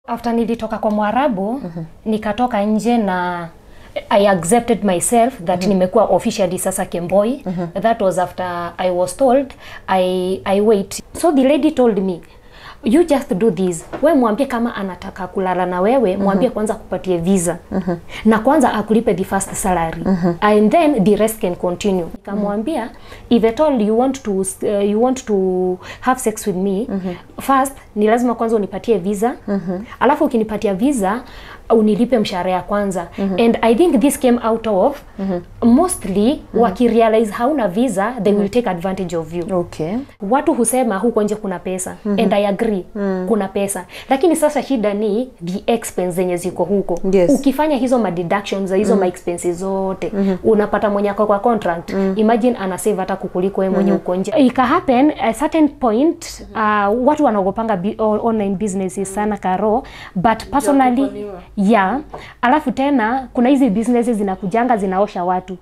After nilitoka kwa Mwarabu, nikatoka nje na I accepted myself that nimekuwa officially sasa Kembois. That was after I was told I wait. So the lady told me, you just do this. We mwambie kama anataka kulala na wewe, mwambie kwanza kupatie visa. Na kwanza akulipe the first salary. And then the rest can continue. Nikamwambia, if at all you want to have sex with me, first ni lazima kwanza unipatie visa. Alafu ukinipatia visa, unilipe mshahara ya kwanza. And I think this came out of mostly wakirealize hauna visa, they will take advantage of you. Okay. Watu husema huko nje kuna pesa, and I agree, kuna pesa. Lakini sasa shida ni the expense zenye ziko huko. Yes. Ukifanya hizo ma deductions hizo ma expenses zote, unapata mwenye kwa contract. Imagine ana save hata kukuliko wewe mwenye uko nje. Ika happen a certain point, watu wanagopanga online businesses sana karo, but personally yeah, alafu tena kuna hizi businesses zinakujanga zinaosha watu.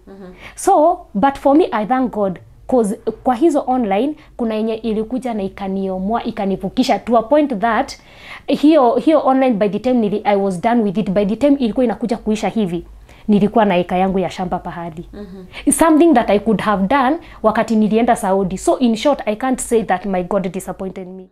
So but for me I thank God, cause kwa hizo online kuna yenye ilikuja na ikaniomwa ikanivukisha to a point that hiyo online by the time I was done with it, by the time ilikuwa inakuja kuisha hivi nilikuwa na eka yangu ya shamba pahali. Something that I could have done wakati nilienda Saudi. So in short, I can't say that my God disappointed me.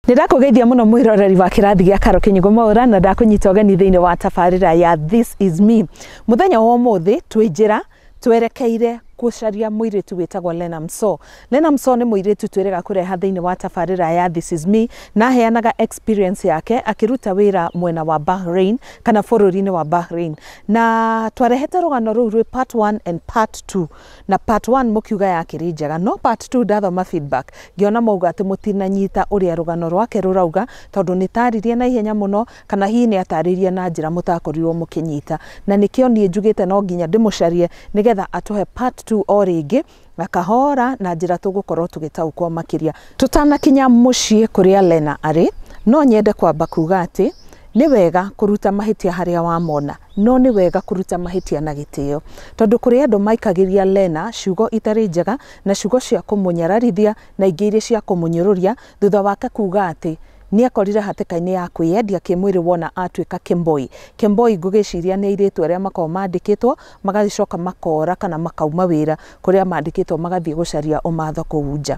Nĩndakũgeithia mũno mwĩroreri wa kĩrathi gĩa KINYUGO MWAURA na ndakunyita ũgeni thĩinĩ wa tabarĩra ya This Is Me. Mũthenya wa ũmũthĩ twĩ njĩra twerekeire kucaria mũirĩtu wĩtagwo Lena Msoo. Lena Msoo nĩ mũirĩtu twĩrĩga kũreha thĩinĩ wa tabarĩra ya This Is Me na heanaga experience yake akĩruta wĩra mwena wa Bahrain kana bũrũri-inĩ wa Bahrain. Na twarehete rũgano rũu rwĩ part 1 and part 2. Na part 1 mũkiuga yakĩrĩ njega, no part 2 ndathoma feedback. Ngĩona mauga atĩ mũtinanyita ũrĩa rũgano rwake rũrauga tondũ nĩtaririe na ihenya mũno kana hihi nĩ atarĩrie na njĩra mũtakorirwo mũkĩnyita. Na nĩkĩo niĩ njugĩte no nginya ndĩmũcarie nĩgetha atũhe part 2 o rĩngĩ na kahora na njĩra tũgũkorwo tũgĩtaũkwo makĩria. Tũtanakinya mũciĩ kũrĩa Lena arĩ, no nyende kwamba kuga atĩ nĩ wega kũruta mahĩtia harĩa wamona, no nĩ wega kũruta mahĩtia na gĩtĩo, tondũ kũrĩ andũ maikagĩria Lena ciugo itarĩ njega na ciugo cia kũmũnyararithia na ingĩ iria cia kũmũnyũrũria thutha wake kuga atĩ nĩ akorire hatĩka-inĩ ya kwĩyendia kĩmwĩrĩ wona atuĩka Kembois. Kembois ngũgĩciria nĩ airĩtu arĩa makoragwo mandĩkĩtwo magacoka makora kana makauma wĩra kũrĩa mandĩkĩtwo magathiĩ gũcaria ũmatho kũu nja.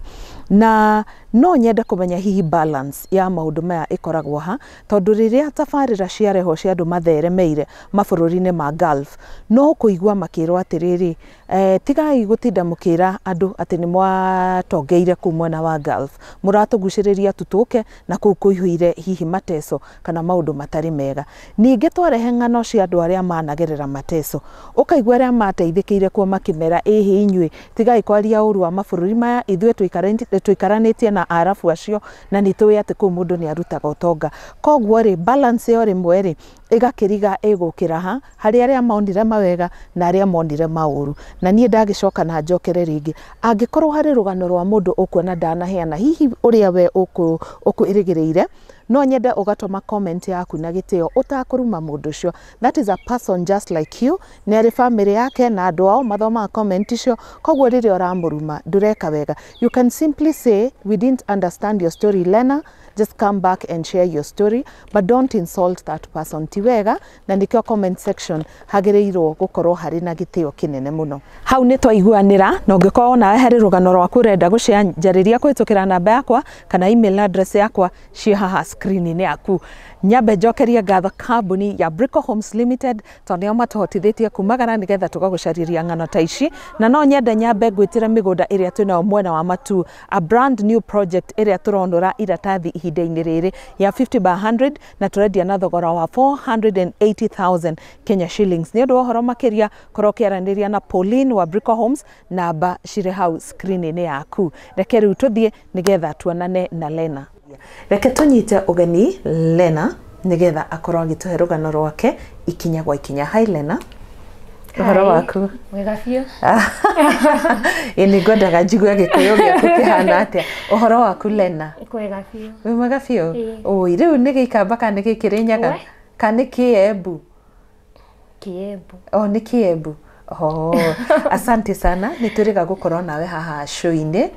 Na no nyende kũmenya hihi balance ya maũndũ maya ĩkoragwo ha, tondũ rĩrĩa tabarĩra ciarehwo cia andũ matheremeire mabũrũri-inĩ ma Gulf, no kũigua makĩrwo atĩrĩrĩ, tigai gũtinda mũkĩra andũ atĩ nĩ mwatongeire kũu mwena wa Gulf, mũratũgucĩrĩria tutũke na kũu kũihũire hihi mateso kana maũndũ matarĩ mega. Ningĩ twarehe ng'ano cia andũ arĩa managerera mateso, ũkaigua arĩa mateithĩkĩire kuo makĩmera ĩhĩ inyuĩ tigai kwaria ũru wa mabũrũri maya, ithuĩ tũikaranĩtie na Arabu acio na nĩtũĩ atĩ kũu mũndũ nĩ arutaga ũtonga. Koguo rĩ balance yo rĩmwe rĩ ĩgakĩriga ĩgũkĩra ha harĩ arĩa monire mawega na arĩa monire maũru. Na niĩ ndagĩcoka na njokere rĩngĩ, angĩkorwo harĩ rũgano rwa mũndũ ũkuona ndanaheana hihi ũrĩa we ũkwĩrĩgĩrĩire, no nyende ũgatũma comment yaku na gĩtĩo ũtakũruma mũndũ ũcio. That is a person just like you, nĩ arĩ family yake na andũ ao mathomaga comment icio, koguo rĩrĩa ũramũruma ndũreka wega. You can simply say we didn't understand your story Lena, just come back and share your story, but don't insult that person. Ti wega, na nĩkĩo comment section hagĩrĩirwo gũkorwo harĩ na gĩtĩo kĩnene mũno. Hau nĩ twaiguanĩra, na ũngĩkorwo nawe harĩ rũgano rwaku ũrenda gũcanjarĩria kũhĩtũkĩra namba yakwa kana email address yakwa ciĩ haha screen-inĩ yaku. Nyambe njokerie ngatho kambuni ya Brico Homes Limited tondũ nĩo matũhotithĩtie kumagara nĩgetha tũgagũcarĩria ng'ano ta ici, na no nyende nyambe ngwĩtĩre mĩgũnda ĩrĩa twĩnayo mwena wa Matu, a brand new project ĩrĩa tũronora iratathi ihinda-inĩ rĩrĩ ya 50 by 100 na tũrendia na thogora wa 480,000 Kenya shillings. Nĩ ũndũ wa ũhoro makĩria korwo ũkĩaranĩria na Pauline wa Brico Homes, namba cirĩ hau screen-inĩ yaku. Reke rĩu tũthiĩ nĩgetha tuonane na Lena. Reke tũnyite ũgeni Lena nĩgetha akorwo agĩtũhe rũgano rwake ikinya gwa ikinya. Hi Lena. Uhoro waku? Wega biũ. Ini ngwendaga njigue Gĩkũyũ gĩaku kĩhana atĩa. Uhoro waku Lena? Wega biũ. Wĩ mwega biũ? Oi, rĩu nĩ Gĩkamba kana nĩ Kĩrĩnyaga? Kana nĩ Kĩembu? Kĩembu. Oh, nĩ Kĩembu. Oh, asante sana. Nituriga gukorwo nawe haha show-inĩ.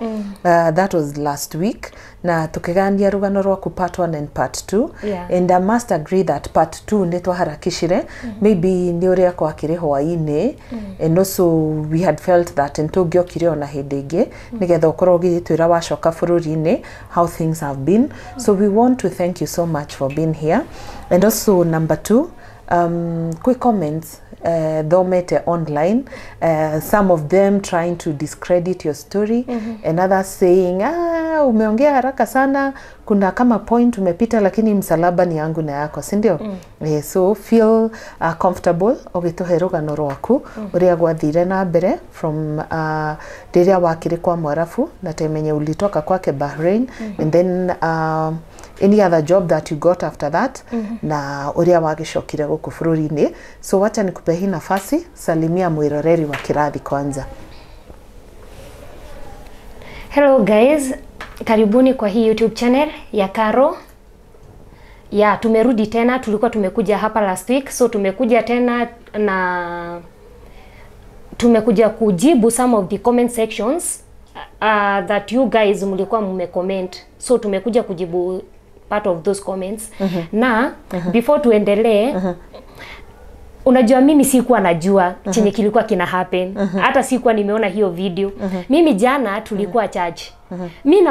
That was last week. Na tukigania rugano rwaku part 1 and part 2. And I must agree that part 2 nitwaharakishire. Maybe ni uria kwakire hwainĩ. And also we had felt that ntungiokire ona hindi ingi nigetha ukorwo ugitwira wacoka bururi-inĩ how things have been. So we want to thank you so much for being here. And also number 2, quick comments thomete online, some of them trying to discredit your story, and others saying umeongea haraka sana, kuna kama point umepita lakini msalaba ni yangu na yako, si ndio? So feel comfortable ogituhe rugano rwaku uria gwathire na mbere from riria wakire kwa mwarafu na temenye ulitoka kwake Bahrain, and then any other job that you got after that, na uria wagicokire guku bururi-inĩ. So wacha nikupe hii nafasi, salimia mwiroreri wa Kirathi kwanza. Hello guys, karibuni kwa hii YouTube channel ya Karo. Ya, tumerudi tena, tulikuwa tumekuja hapa last week, so tumekuja tena na tumekuja kujibu some of the comment sections that you guys mlikuwa mmecomment. So tumekuja kujibu part of those comments. Na before tuendelee, unajua mimi sikuwa najua chenye kilikuwa kina happen. Hata sikuwa nimeona hiyo video. Mimi jana tulikuwa church. Mimi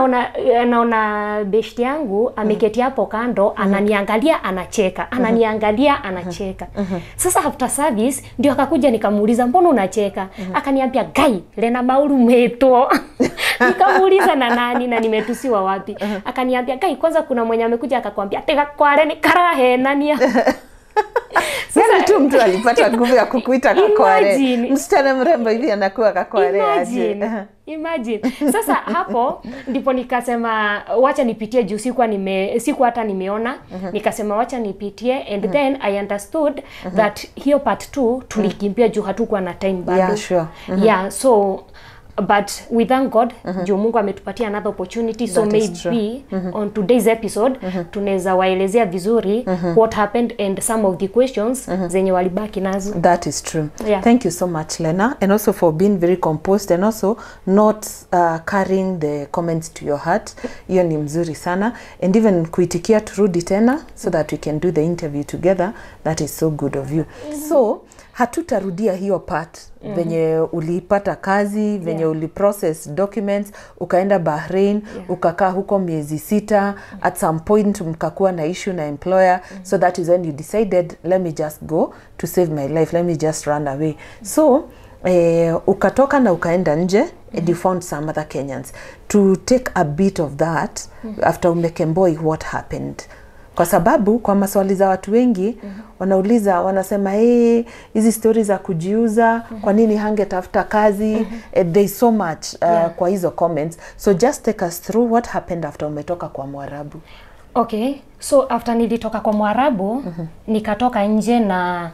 naona beshti yangu ameketi hapo kando, ananiangalia anacheka, ananiangalia anacheka. Sasa after service ndio akakuja nikamuuliza mbona unacheka? Akaniambia gai, Lena Mauru umeitwa. Nikamuuliza na nani na nimetusiwa wapi? Akaniambia gai, kwanza kuna mwenye amekuja akakwambia tega kware ni karahe nania. Sasa tu mtu alipata nguvu ya kukuita kakware. Msichana mrembo hivi anakuwa kakware aje. Imagine. Sasa hapo ndipo nikasema wacha nipitie juu siku hata nimeona. Nikasema wacha nipitie, and then I understood that hiyo part 2 tulikimbia juu hatukuwa na time bado. Yeah, sure. Yeah, so but we thank God, juu Mungu ametupatia another opportunity. So maybe on today's episode tunaweza waelezea vizuri what happened and some of the questions zenye walibaki nazo. That is true. Thank you so much Lena, and also for being very composed and also not carrying the comments to your heart. Hiyo ni mzuri sana, and even kuitikia turudi tena so that we can do the interview together. That is so good of you. So hatutarudia hiyo part venye ulipata kazi, venye uliprocess documents, ukaenda Bahrain, ukakaa huko miezi 6, at some point mkakuwa na issue na employer, so that is when you decided, let me just go to save my life, let me just run away. So ukatoka na ukaenda nje, and you found some other Kenyans. To take a bit of that, after Kembois, what happened? Kwa sababu kwa maswali za watu wengi wanauliza, wanasema hizi stories za kujiuza, kwa nini hangetafuta kazi? There's so much kwa hizo comments. So just take us through what happened after umetoka kwa Mwarabu. Okay, so after nilitoka kwa Mwarabu, nikatoka nje na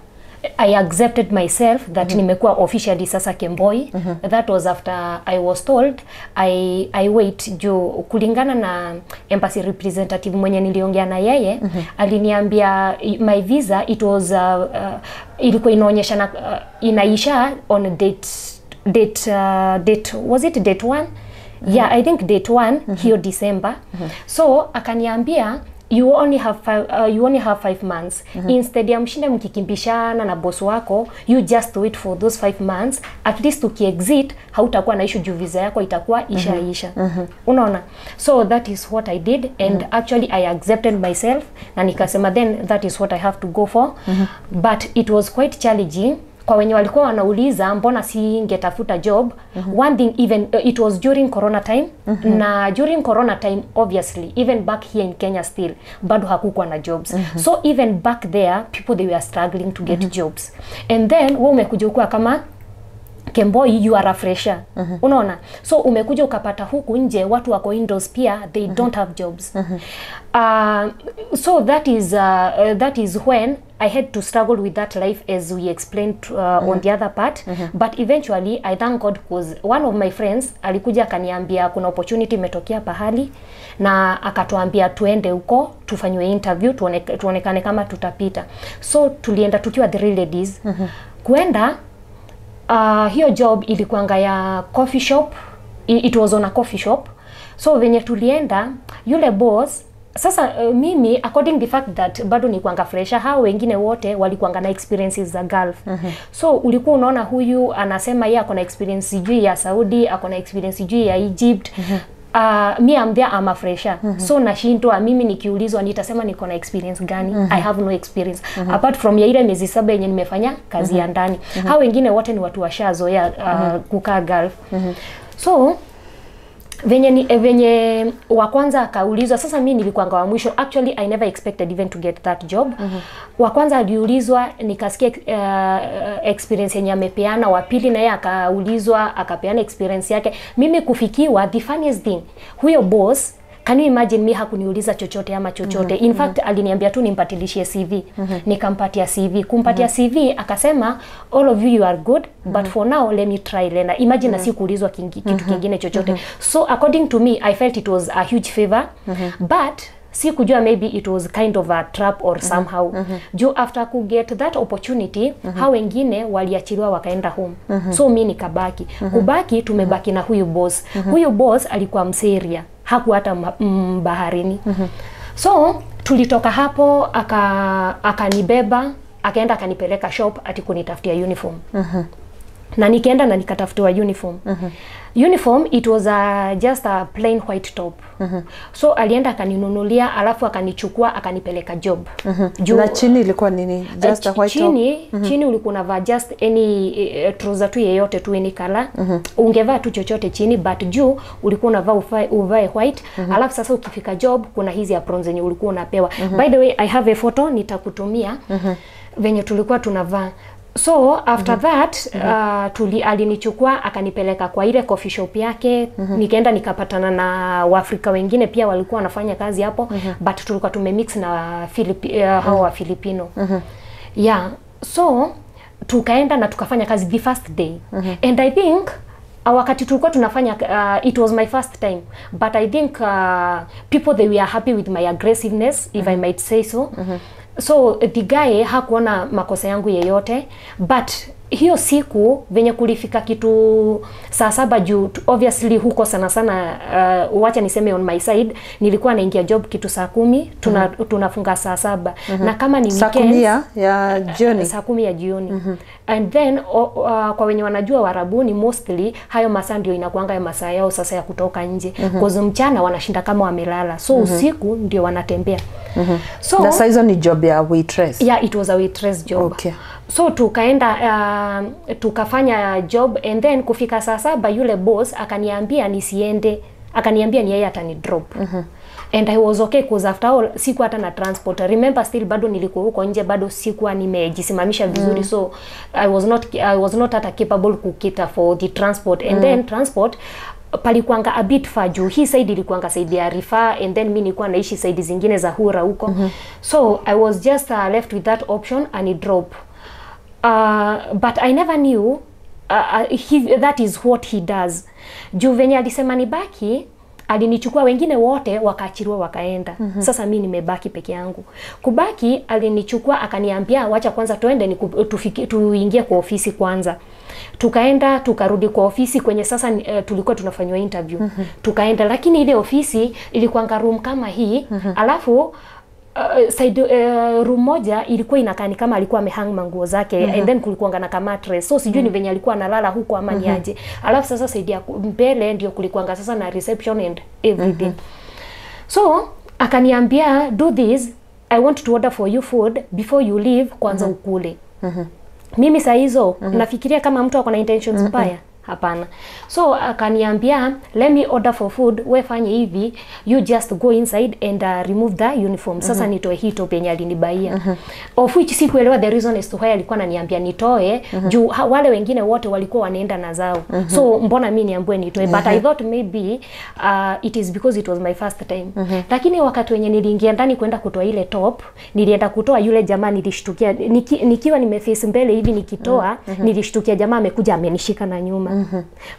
I accepted myself that nimekuwa officially sasa Kemboi. That was after I was told I wait juu kulingana na embassy representative mwenye niliongea na yeye, aliniambia my visa it was ilikuwa inaonyesha na inaisha on date was it date 1? Yeah, I think date 1 hiyo December. So akaniambia you only have 5 months. Instead ya mshinde mkikimbishana na boss wako, you just wait for those 5 months. At least ukiexit hautakuwa na issue juu visa yako itakuwa isha. Unaona? So that is what I did, and actually I accepted myself na nikasema then that is what I have to go for. But it was quite challenging. Kwa wenye walikuwa wanauliza mbona singetafuta job, one thing, even it was during corona time, na during corona time obviously even back here in Kenya still bado hakukuwa na jobs. So even back there people they were struggling to get jobs. And then wewe umekuja kwa kama Kembois, you are a fresher. Unaona? So umekuja ukapata huku nje watu wako indoors pia, they don't have jobs. So that is when I had to struggle with that life, as we explained on the other part. But eventually I thank God, because one of my friends alikuja akaniambia kuna opportunity imetokea pahali, na akatuambia tuende huko tufanywe interview, tuonekane kama tutapita. So tulienda tukiwa 3 ladies. Kuenda hiyo job ilikuanga ya coffee shop. It was on a coffee shop. So venye tulienda, yule boss sasa, mimi according the fact that bado ni kuanga fresha, hao wengine wote walikuanga na experiences za Gulf. So ulikuwa unaona huyu anasema yeye ako na experience juu ya Saudi, ako na experience juu ya Egypt. Me am there, I'm a fresher. So nashindwa mimi nikiulizwa nitasema niko na experience gani? I have no experience apart from ya ile miezi 7 yenye nimefanya kazi ya ndani. Hao wengine wote ni watu washazoea kukaa Gulf. So venye wa kwanza akaulizwa, sasa mimi nilikuwa wa mwisho. Actually I never expected even to get that job. Wa kwanza aliulizwa, nikasikia experience yenye amepeana. Wa pili naye akaulizwa, akapeana experience yake. Mimi kufikiwa, the funniest thing, huyo boss, can you imagine, me hakuniuliza chochote ama chochote. In fact aliniambia tu nimpatilishie CV. Nikampatia CV. Kumpatia CV akasema, all of you are good, but for now let me try Lena. Imagine si kuulizwa kitu kingine chochote. So according to me, I felt it was a huge favor. But si kujua maybe it was kind of a trap or somehow. Juu after ku get that opportunity, hao wengine waliachiliwa wakaenda home. So mimi nikabaki. Kubaki tumebaki na huyu boss. Huyu boss alikuwa Mseria, haku hata Bahrain. So tulitoka hapo, akanibeba, akaenda akanipeleka shop ati kunitafutia uniform. Na nikaenda na nikatafutiwa uniform. Uniform, it was just a plain white top. So alienda akaninunulia, alafu akanichukua akanipeleka job. Na chini ilikuwa nini? Just a white top? Chini ulikuwa unavaa just any trouser tu yeyote tu, any color. Ungevaa tu chochote chini, but juu ulikuwa unavaa uvae white. Alafu sasa ukifika job kuna hizi aprons zenye ulikuwa unapewa. By the way, I have a photo nitakutumia venye tulikuwa tunavaa. So after that alinichukua akanipeleka kwa ile coffee shop yake. Nikaenda nikapatana na Waafrika wengine pia walikuwa wanafanya kazi hapo. But tulikuwa tumemix na hao wa Filipino. Yeah, so tukaenda na tukafanya kazi the first day. And I think wakati tulikuwa tunafanya it was my first time, but I think people, they were happy with my aggressiveness, if I might say so. So the guy hakuona makosa yangu yeyote, but hiyo siku venye kulifika kitu saa 7 juu, obviously huko sana sana wacha niseme on my side, nilikuwa naingia job kitu saa 10, tunafunga saa 7. Na kama ni weekend ya jioni, saa 10 ya jioni. And then kwa wenye wanajua Warabuni, mostly hayo masaa ndio inakuanga ya masaa yao sasa ya kutoka nje. Kwa mchana wanashinda kama wamelala, so usiku ndio wanatembea. So na saa hizo ni job ya waitress? Yeah, it was a waitress job. Okay. So tukaenda tukafanya job, and then kufika saa 7 yule boss akaniambia nisiende, akaniambia ni yeye atani drop. And I was okay, because after all siku hata na transport. Remember still bado nilikuwa huko nje, bado sikuwa nimejisimamisha vizuri. So I was not hata capable kukita for the transport. And then transport palikuanga a bit far juu. Hii side ilikuanga side ya Rifa, and then mimi nilikuwa naishi side zingine za Hura huko. So I was just left with that option and a drop. But I never knew that is what he does. Juu venye alisema nibaki, alinichukua, wengine wote wakaachiliwa wakaenda. Sasa mimi nimebaki peke yangu. Kubaki alinichukua akaniambia wacha kwanza tuende tuingie kwa ofisi kwanza. Tukaenda tukarudi kwa ofisi kwenye sasa tulikuwa tunafanywa interview. Tukaenda, lakini ile ofisi ilikuwa room kama hii. Alafu side room moja ilikuwa inakaa kama alikuwa amehang manguo zake. And then kulikuwa na kama mattress. So sijui ni venye alikuwa analala huko ama ni aje. Alafu sasa side ya mbele ndio kulikuwa sasa na reception and everything. So akaniambia, do this, I want to order for you food before you leave, kwanza ukule. Mimi saa hizo nafikiria kama mtu ako na intentions mbaya. hapana. So akaniambia let me order for food, we fanye hivi, you just go inside and remove the uniform. Sasa nitoe hii top yenye alinibaia. Of which sikuelewa the reason as to why alikuwa ananiambia nitoe, juu wale wengine wote walikuwa wanaenda na zao. So mbona mimi niambie nitoe? But I thought maybe it is because it was my first time. Lakini wakati wenye niliingia ndani kwenda kutoa ile top, nilienda kutoa, yule jamaa nilishtukia nikiwa nimeface mbele hivi nikitoa, nilishtukia jamaa amekuja amenishika na nyuma.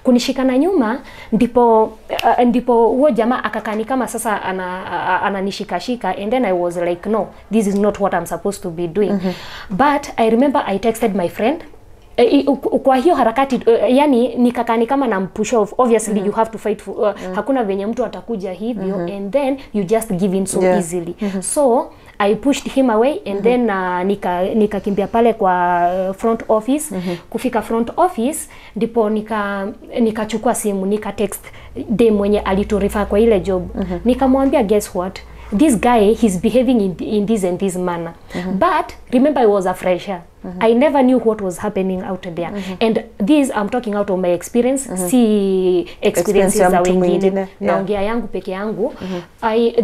Kunishika na nyuma ndipo huo jamaa akakani kama sasa ananishika and then I was like no, this is not what I'm supposed to be doing. But I remember I texted my friend. Kwa hiyo harakati yani nikakani kama na push off, obviously you have to fight for, hakuna venye mtu atakuja hivyo and then you just give in so easily. So I pushed him away and then nikakimbia pale kwa front office. Kufika front office ndipo nikachukua simu, nika text dem mwenye aliturifa kwa ile job. Nikamwambia guess what, this guy he's behaving in this and this manner. But remember I was a fresher. I never knew what was happening out there. And this I'm talking out of my experience, see experiences za wengine, naongea yangu peke yangu.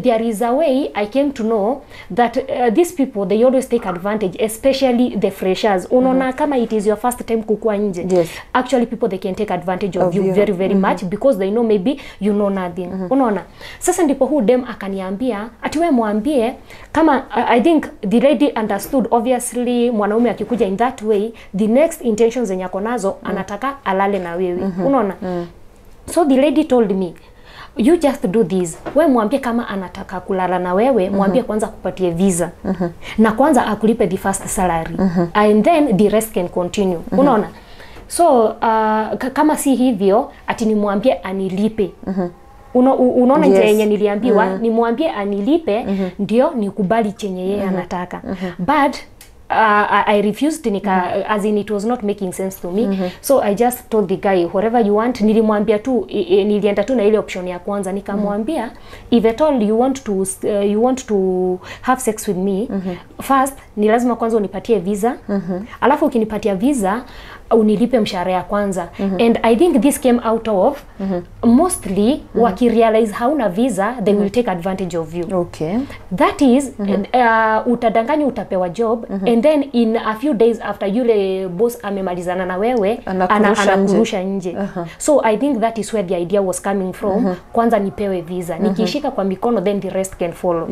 There is a way I came to know that these people, they always take advantage, especially the freshers. Unaona kama it is your first time kukua nje. Actually people they can take advantage of you very very much because they know maybe you know nothing. Unaona. Sasa ndipo huu dem akaniambia ati wewe muambie kama I think the lady understood, obviously mwanaume akikuja in that way the next intentions zenye yako nazo anataka alale na wewe. Unaona. So the lady told me you just do this, we muambie kama anataka kulala na wewe, muambie kwanza kupatie visa na kwanza akulipe the first salary and then the rest can continue. Unaona. So kama si hivyo ati ni muambie anilipe. Unaona nje yenye niliambiwa ni muambie anilipe ndio nikubali chenye yeye anataka. But I refused, as in it was not making sense to me. So I just told the guy whatever you want. Nilimwambia tu nilienda tu na ile option ya kwanza, nikamwambia if at all you want to have sex with me, first ni lazima kwanza unipatie visa. Alafu ukinipatia visa unilipe mshahara ya kwanza. And I think this came out of mostly wakirealize hauna visa they will take advantage of you. That is utadanganya utapewa job and then in a few days after yule boss amemalizana na wewe anakurusha nje. So I think that is where the idea was coming from. Kwanza nipewe visa, nikishika kwa mikono then the rest can follow.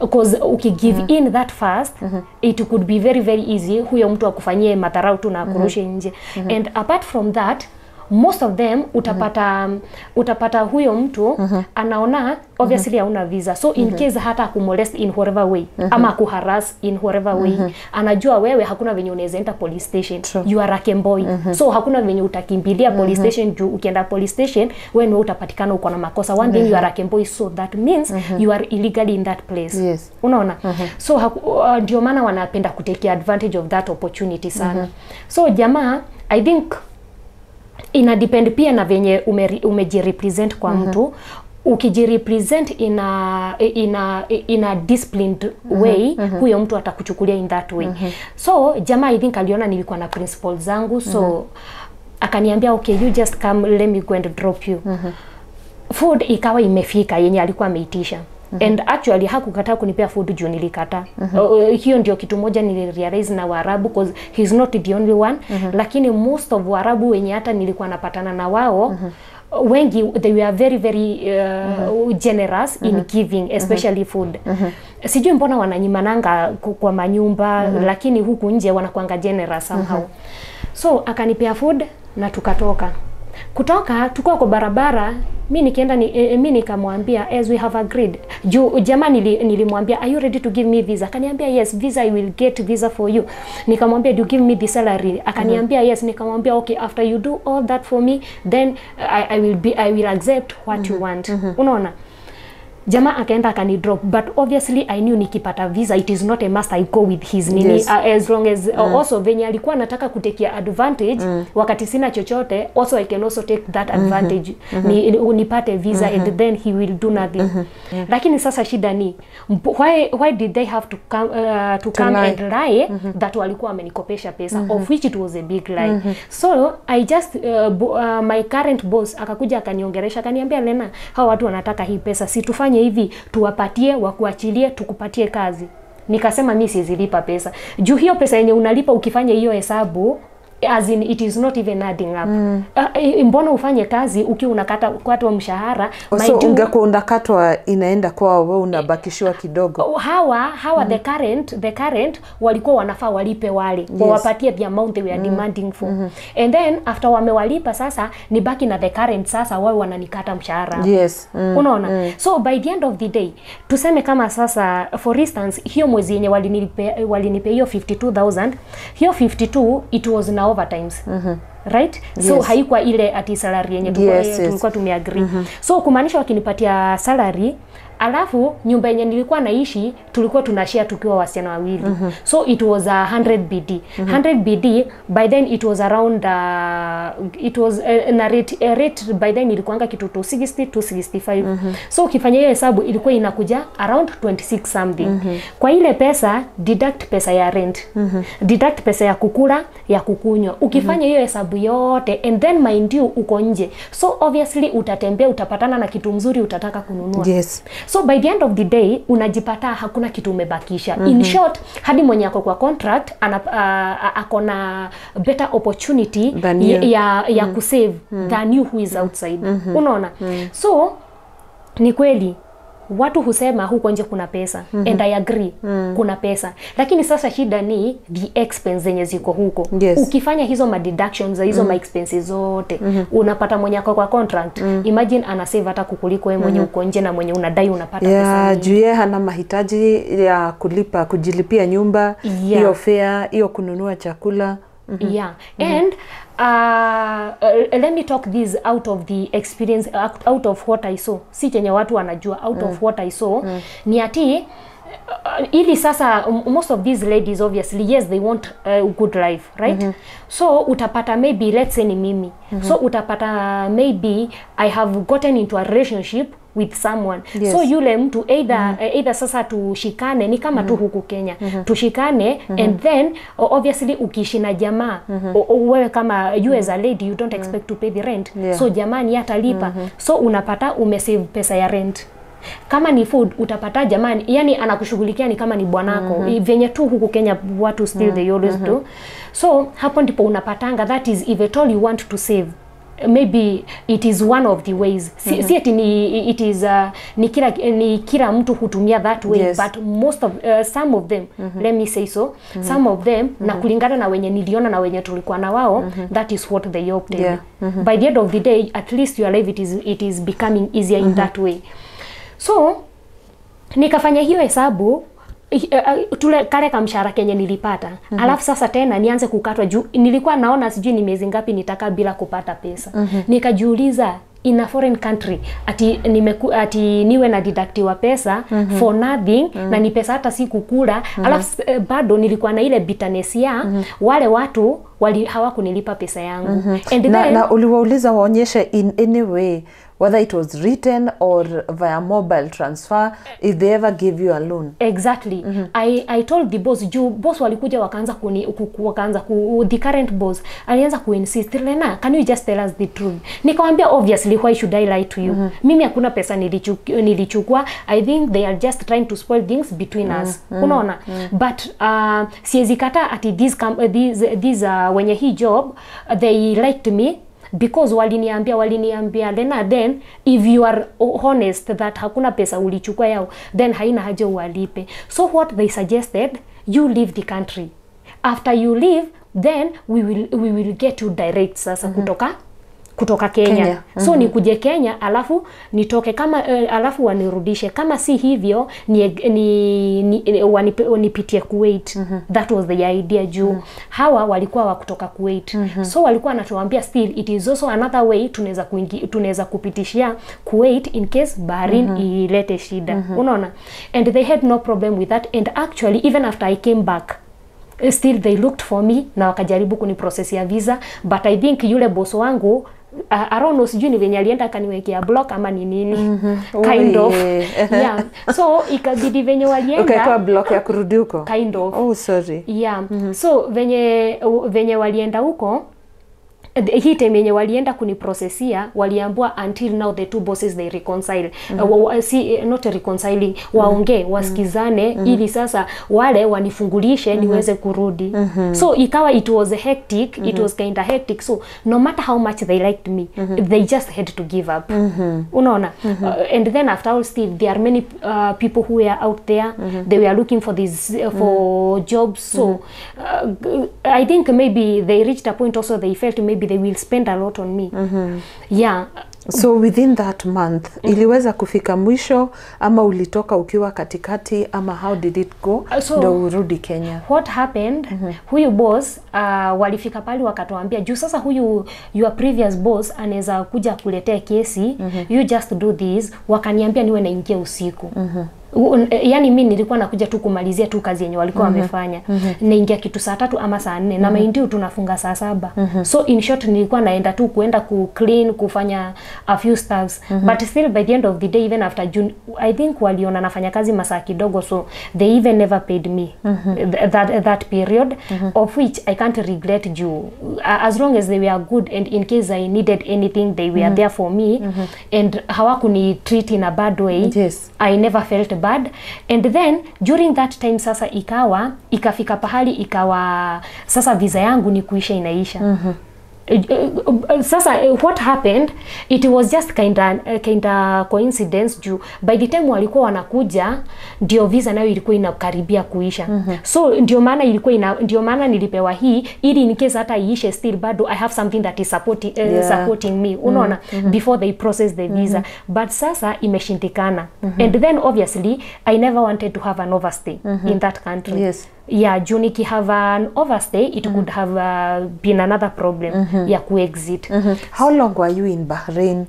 Because ukigive in that fast it could be very very easy huyo mtu akufanyie madharau tu na akurushe nje. And apart from that most of them utapata huyo mtu anaona obviously hauna visa, so in case hata kumolest in whatever way ama kuharass in whatever way, anajua wewe hakuna venye unaweza enter police station. You are a Kembois. So hakuna venye utakimbilia police station juu ukienda police station wewe utapatikana uko na makosa. One thing you are a Kembois, so that means you are illegally in that place. Unaona. So ndio maana wanapenda kutake advantage of that opportunity sana. So jamaa I think ina depend pia na venye umejirepresent kwa mtu. Ukijirepresent in a disciplined way, huyo mtu atakuchukulia in that way. So jamaa I think aliona nilikuwa na principles zangu, so akaniambia okay, you just come, let me go and drop you. Food ikawa imefika yenye alikuwa ameitisha. And actually hakukataa kunipea food juu nilikata. Hiyo ndio kitu moja nilirealize na Waarabu, because he's not the only one. Lakini most of Waarabu wenye hata nilikuwa napatana na wao wengi they were very very generous in giving, especially food. Sijui mbona wananyimananga kwa manyumba, lakini huku nje wanakuanga generous somehow. So akanipea food na tukatoka. Kutoka tukua kwa barabara, mimi nikamwambia as we have agreed. Jamaa nilimwambia are you ready to give me visa? Akaniambia yes, visa I will get visa for you. Nikamwambia do you give me the salary? Akaniambia yes. Nikamwambia okay, after you do all that for me then I will accept what you want. Unaona. Jamaa akaenda akani drop, but obviously I knew nikipata visa it is not a must I go with his nini, Yes. as long as also venye alikuwa anataka kutekia advantage wakati sina chochote, also I can also take that advantage nipate visa and then he will do nothing. Lakini sasa shida ni why did they have to come lie. and lie that walikuwa wamenikopesha pesa, of which it was a big lie. So I just my current boss akakuja akaniongeresha, akaniambia, Lena, hao watu wanataka hii pesa, si tufanye hivi, tuwapatie, wakuachilie, tukupatie kazi. Nikasema mimi sizilipa pesa. Juu hiyo pesa yenye unalipa ukifanya hiyo hesabu, as in it is not even adding up. Mbona ufanye kazi ukiwa unakata kwa mshahara? So ungekuwa unakatwa inaenda kwa wewe unabakishiwa kidogo. Hawa the current walikuwa wanafaa walipe wale, wawapatie the amount they were demanding for. And then after wamewalipa sasa ni baki na the current, sasa wao wananikata mshahara. Yes. Unaona? So by the end of the day, tuseme kama sasa for instance hiyo mwezi yenye walinipe hiyo 52,000, hiyo 52 it was na overtimes. Right? So Yes. haikuwa ile ati salary yenye tulikuwa tumeagree. So kumaanisha wakinipatia salary, alafu nyumba yenye nilikuwa naishi tulikuwa tunashare tukiwa wasichana wawili. So it was 100 BD. 100 BD by then it was around it was na rate by then ilikuanga kitu 260 265. So ukifanya hiyo hesabu ilikuwa inakuja around 26 something. Kwa ile pesa deduct pesa ya rent. Deduct pesa ya kukula, ya kukunywa. Ukifanya hiyo hesabu yote and then mind you uko nje. So obviously utatembea, utapatana na kitu mzuri utataka kununua. Yes. So by the end of the day unajipata hakuna kitu umebakisha. In short, hadi mwenye ako kwa contract akona better opportunity ya kusave than you who is outside. Unaona? So ni kweli watu husema huko nje kuna pesa, and I agree kuna pesa, lakini sasa shida ni the expense zenye ziko huko. Ukifanya hizo deductions hizo expenses zote unapata mwenye kwa contract, imagine ana save hata kukuliko wewe mwenye uko nje na mwenye unadai unapata pesa. Juu yeye hana mahitaji ya kulipa, kujilipia nyumba, hiyo fare, hiyo kununua chakula. And let me talk this out of the experience, out of what I saw. Si chenye watu wanajua, out of what I saw. Ni ati ili sasa most of these ladies obviously yes they want a good life, right? So utapata maybe let's say ni mimi. So utapata maybe I have gotten into a relationship with someone. So yule mtu either sasa tushikane, ni kama tu huku Kenya. Tushikane and then obviously ukiishi na jamaa wewe kama you as a lady you don't expect to pay the rent. So jamani atalipa. So unapata umesave pesa ya rent. Kama ni food utapata jamani, yani anakushughulikia ni kama ni bwanako. Venye tu huku Kenya watu still they always do. So hapo ndipo unapatanga that is if at all you want to save, maybe it is one of the ways. Si ati ni it is ni kila mtu hutumia that way, but most of some of them let me say so, some of them na kulingana na wenye niliona na wenye tulikuwa na wao, that is what they opted. By the end of the day at least your life it is becoming easier in that way. So nikafanya hiyo hesabu tule kale kamshahara kenye nilipata. Alafu sasa tena nianze kukatwa juu nilikuwa naona sijui ni miezi ngapi nitaka bila kupata pesa. Nikajiuliza in a foreign country ati niwe na deductiwa pesa for nothing na ni pesa hata si kukula. Alafu bado nilikuwa na ile bitterness ya wale watu hawakunilipa pesa yangu. And then na uliwauliza waonyeshe in any way whether it was written or via mobile transfer, if they ever give you a loan. Exactly. I told the boss, boss walikuja wakaanza the current boss alianza kuinsist, Lena, can you just tell us the truth? Nikamwambia obviously why should I lie to you? Mimi hakuna pesa nilichukua. I think they are just trying to spoil things between us. Unaona? But siwezi kata ati these wenye hii job they liked me because waliniambia Lena, then if you are honest that hakuna pesa ulichukua yao, then haina haja uwalipe. So what they suggested, you leave the country. After you leave, then we will get you direct sasa kutoka Kenya. So nikuje Kenya alafu nitoke kama alafu wanirudishe, kama si hivyo wanipitie Kuwait. That was the idea juu hawa walikuwa wa kutoka Kuwait. So walikuwa wanatuambia still it is also another way tunaweza kupitishia Kuwait in case Bahrain ilete shida. Unaona? And they had no problem with that, and actually even after I came back still they looked for me na wakajaribu kuniprocess ya visa, but I think yule boss wangu I don't know, sijui ni venye alienda akaniwekea block ama ni nini. Kind of. Yeah. So ikabidi venye walienda ukaekwa block ya kurudi huko. Kind of. Oh, sorry. Yeah. So venye walienda huko, hii time yenye walienda kuniprocesia waliambua until now the two bosses they reconcile. Not reconciling, waongee, wasikizane ili sasa wale wanifungulishe niweze kurudi. So ikawa it was hectic, it was kind of hectic. So no matter how much they liked me, they just had to give up. Unaona? And then after all still there are many people who were out there, they were looking for this for jobs. So I think maybe they reached a point also they felt maybe they will spend a lot on me. Yeah. So within that month, iliweza kufika mwisho ama ulitoka ukiwa katikati ama how did it go? Ndio urudi Kenya. What happened? Huyu boss walifika pale wakatuambia juu sasa huyu your previous boss anaweza kuja kuletea kesi, you just do this. Wakaniambia niwe naingia usiku. Yani mimi nilikuwa nakuja tu kumalizia tu kazi yenye walikuwa wamefanya. Naingia kitu saa 3 ama saa 4 na maindio tunafunga saa 7. So in short nilikuwa naenda tu kuenda ku clean, kufanya a few stuffs. But still by the end of the day, even after June, I think waliona nafanya kazi masaa kidogo, so they even never paid me that period, of which I can't regret due. As long as they were good and in case I needed anything they were there for me, and hawakuni treat in a bad way. Yes. I never felt bad. And then during that time sasa ikafika pahali ikawa sasa visa yangu ni kuisha inaisha. Sasa what happened, it was just kinda coincidence juu by the time walikuwa wanakuja ndio visa nayo ilikuwa inakaribia kuisha. So ndio maana nilipewa hii ili in case hata iishe still bado I have something that is supporting me, unaona, before they process the visa. But sasa imeshindikana. And then obviously I never wanted to have an overstay in that country. Yes. Yeah, juu niki have an overstay, it could have been another problem ya ku-exit. How long were you in Bahrain,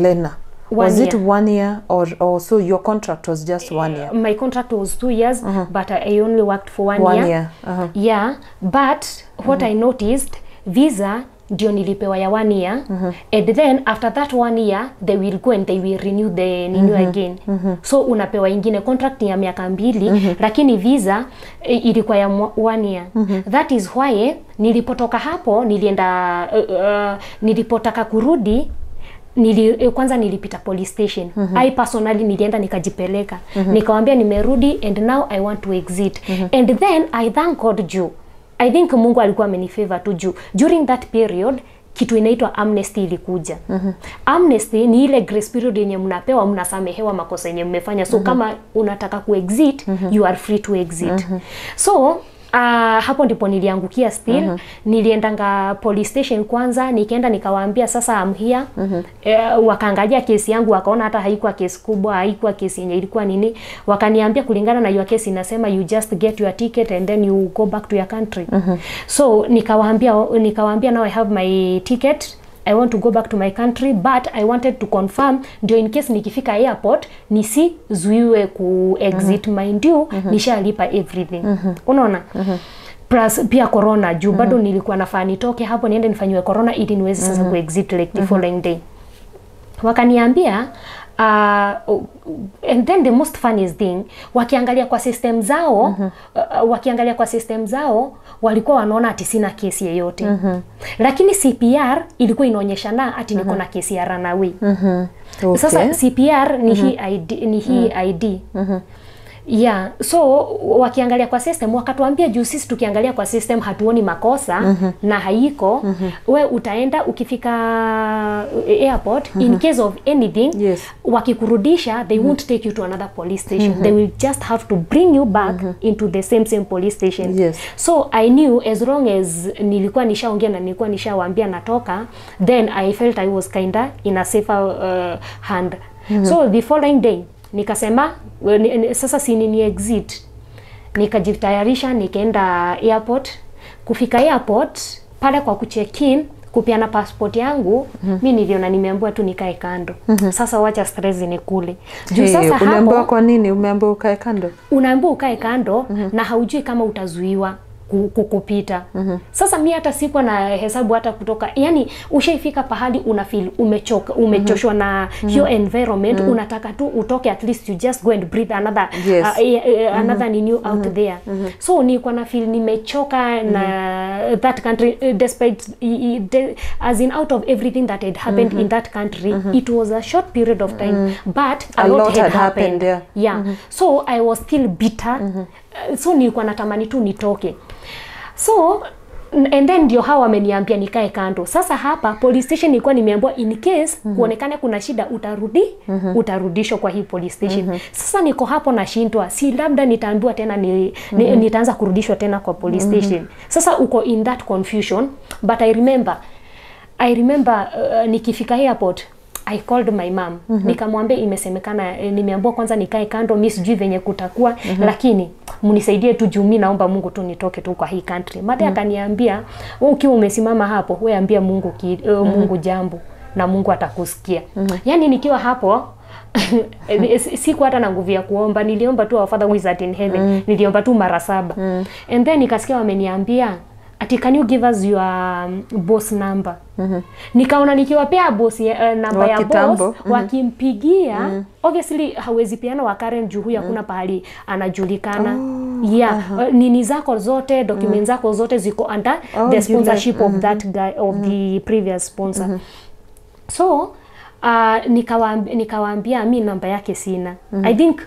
Lena? Was it 1 year or so your contract was just 1 year? My contract was 2 years, but I only worked for 1 year. Yeah, but what I noticed, visa ndio nilipewa ya 1 year, and then after that 1 year they will go and they will renew the again. So unapewa ingine contract ya miaka 2, lakini visa ilikuwa ya 1 year. That is why nilipotoka hapo nilipotaka kurudi kwanza nilipita police station. I personally nilienda nikajipeleka. Nikawaambia nimerudi and now I want to exit. And then I thank God juu I think Mungu alikuwa amenifavor tu juu during that period kitu inaitwa amnesty ilikuja. Amnesty ni ile grace period yenye mnapewa, mnasamehewa makosa yenye mmefanya. So kama unataka ku-exit, you are free to exit. So hapo ndipo niliangukia still. Niliendanga police station kwanza, nikaenda nikawaambia sasa I'm here. Wakaangalia kesi yangu, wakaona hata haikuwa kesi kubwa, haikuwa kesi yenye ilikuwa nini. Wakaniambia kulingana na your case inasema you just get your ticket and then you go back to your country. So nikawaambia now I have my ticket, I want to go back to my country, but I wanted to confirm ndio in case nikifika airport nisizuiwe ku-exit. Mind you, nishalipa everything. Unaona? Plus pia corona juu bado nilikuwa nafaa nitoke hapo niende nifanywe corona ili niweze sasa ku-exit like the following day. Wakaniambia and then the most funniest thing, wakiangalia kwa system zao walikuwa wanaona ati sina kesi yoyote. Lakini CPR ilikuwa inaonyeshana ati niko na kesi ya runaway. Sasa CPR ni hii ID. Yeah, so wakiangalia kwa system wakatuambia juu sisi tukiangalia kwa system hatuoni makosa na haiko we utaenda ukifika airport in case of anything wakikurudisha they won't take you to another police station they will just have to bring you back into the same police station. So I knew as long as nilikuwa nishaongea na nilikuwa nishawaambia natoka, then I felt I was kinda in a safer hand. So the following day nikasema sasa si ni exit, nikajitayarisha nikaenda airport. Kufika airport pale kwa kucheck in kupiana passport yangu mimi niliona nimeambiwa tu nikae kando. Sasa wacha stress ni kule juu sasa hapo unaambiwa kwa nini umeambiwa ukae kando? Unaambiwa ukae kando na haujui kama utazuiwa kukupita. Sasa mimi hata sikuwa na hesabu hata kutoka, yani ushaifika pahali una feel umechoka, umechoshwa na hiyo environment, unataka tu utoke, at least you just go and breathe another another new out there. So nilikuwa na feel nimechoka na that country despite as in out of everything that had happened in that country it was a short period of time but a lot had happened. So I was still bitter. So nilikuwa natamani tu nitoke. So and then ndio hawa wameniambia nikae kando. Sasa hapa police station nilikuwa nimeambiwa in case kuonekane kuna shida utarudishwa kwa hii police station. Sasa niko hapo nashindwa, si labda nitaambiwa tena nitaanza kurudishwa tena kwa police station. Sasa uko in that confusion, but I remember nikifika airport I called my mom. Nikamwambia imesemekana nimeambiwa kwanza nikae kando, mimi sijui venye kutakuwa lakini mnisaidie tu juu mimi naomba Mungu tu nitoke tu kwa hii country. Mada akaniambia ukiwa umesimama hapo wewe ambia Mungu Mungu jambo na Mungu atakusikia. Yani nikiwa hapo siku hata na nguvu ya kuomba, niliomba tu our Father who is in heaven. Niliomba tu mara 7. And then nikasikia wameniambia ati can you give us your boss number? Nikaona nikiwapea boss namba ya boss wakimpigia obviously hawezi piana wa Karen juu huyu hakuna pahali anajulikana. Nini zako zote, documents zako zote ziko under the sponsorship of that guy of the previous sponsor. So nikawaambia mimi namba yake sina. I think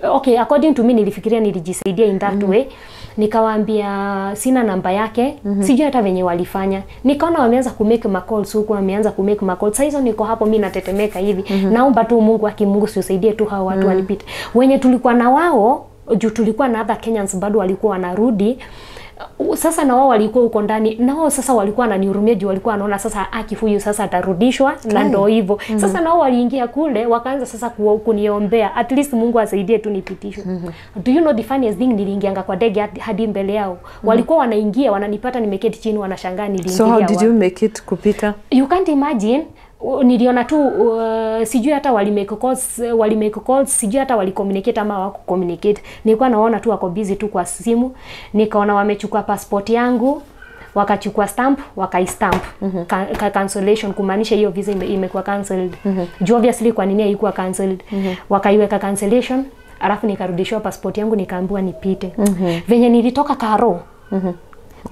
okay, according to me nilifikiria nilijisaidia in that way. Nikawaambia sina namba yake, sijui hata venye walifanya. Nikaona wameanza kumake calls huko, wameanza kumake calls. Sasa hizo niko hapo mimi natetemeka hivi. Naomba tu Mungu Mungu usaidie tu hao watu walipita. Wenye tulikuwa na wao, juu tulikuwa na other Kenyans bado walikuwa wanarudi. Sasa na wao walikuwa uko ndani, na wao sasa walikuwa wananihurumia juu walikuwa wanaona sasa aki huyu sasa atarudishwa na ndio hivyo. Sasa na wao waliingia kule wakaanza sasa kuniombea at least Mungu asaidie tu nipitishwe. Do you know the funniest thing, niliingianga kwa ndege hadi mbele yao. Walikuwa wanaingia wananipata nimeketi chini wanashangaa niliingia. So how did you make it kupita? You can't imagine. Niliona tu sijui hata walimake calls, sijui hata walicommunicate ama wako communicate. Nilikuwa naona tu wako busy tu kwa simu. Nikaona wamechukua passport yangu, wakachukua stamp, wakaistamp cancellation, kumaanisha hiyo visa imekuwa cancelled. Obviously kwa nini haikuwa cancelled? Wakaiweka cancellation, alafu nikarudishwa passport yangu nikaambiwa nipite. Venye nilitoka Karo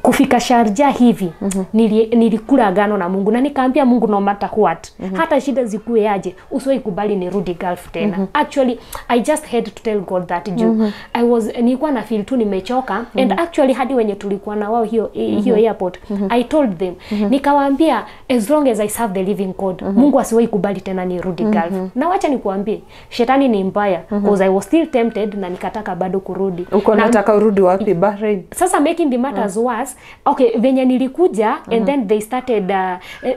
kufika Sharjah hivi nilikula agano na Mungu na nikaambia Mungu no matter what, hata shida zikuwe aje usiwahi kubali nirudi Gulf tena. Actually I just had to tell God that nilikuwa na feel tu nimechoka. And actually hadi wenye tulikuwa na wao hiyo airport I told them nikawaambia as long as I serve the living God Mungu asiwahi kubali tena nirudi Gulf. Na wacha nikuambie shetani ni mbaya because I was still tempted na nikataka bado kurudi. Uko nataka urudi wapi? Bahrain. Sasa making the matters worse, okay, venye nilikuja and then they started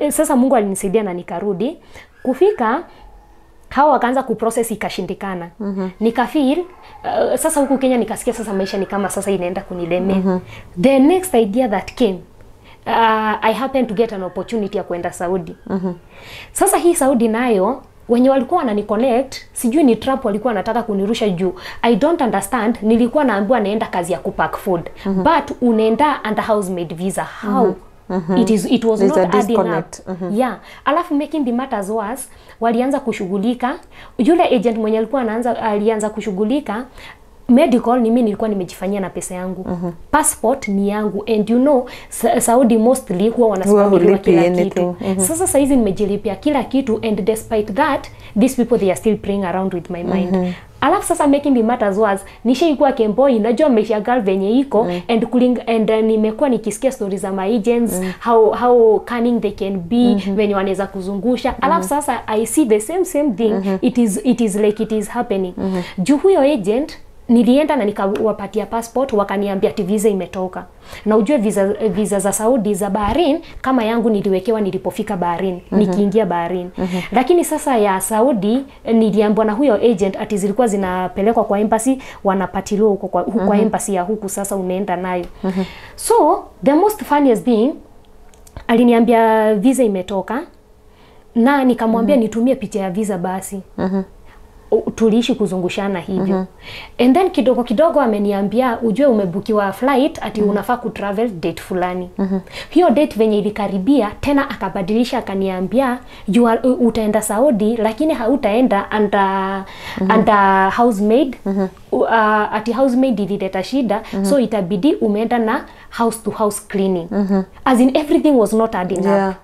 sasa Mungu alinisaidia na nikarudi. Kufika hao wakaanza kuprocess ikashindikana. Nikafeel sasa huku Kenya nikasikia sasa maisha ni kama sasa inaenda kunilemea. The next idea that came I happened to get an opportunity ya kwenda Saudi. Sasa hii Saudi nayo wenye walikuwa wanani-connect, sijui ni trap walikuwa wanataka kunirusha juu. I don't understand. Nilikuwa naambiwa naenda kazi ya kupack food. But unaenda under housemaid visa. How? It was not adding up. Alafu making the matters worse, walianza kushughulika. Yule agent mwenye alikuwa alianza kushughulika. Medical ni mimi nilikuwa nimejifanyia na pesa yangu. Passport ni yangu, and you know Saudi mostly huwa wanasimamia kila kitu. Sasa hizi nimejilipia kila kitu, and despite that these people they are still playing around with my mind. Alafu sasa making the matters was nishaikuwa Kembois, najua maisha girl venye iko and nimekuwa nikisikia stories za my agents how cunning they can be venye wanaweza kuzungusha. Alafu sasa I see the same thing it is like it is happening. Juu huyo agent nilienda na nikawapatia passport, wakaniambia ati visa imetoka. Na ujue visa za Saudi za Bahrain kama yangu niliwekewa nilipofika Bahrain, nikiingia Bahrain. Lakini sasa ya Saudi niliambiwa na huyo agent ati zilikuwa zinapelekwa kwa embassy, wanapatiliwa huko kwa embassy ya huku, sasa unaenda nayo. So the most funniest thing, aliniambia visa imetoka na nikamwambia nitumie picha ya visa basi. Tuliishi kuzungushana hivyo. And then kidogo ameniambia ujue umebukiwa flight ati unafaa kutravel date fulani. Hiyo date venye ilikaribia tena akabadilisha, akaniambia utaenda Saudi lakini hautaenda under housemaid. Ati housemaid ilileta shida, so itabidi umeenda na house to house cleaning. As in everything was not adding up.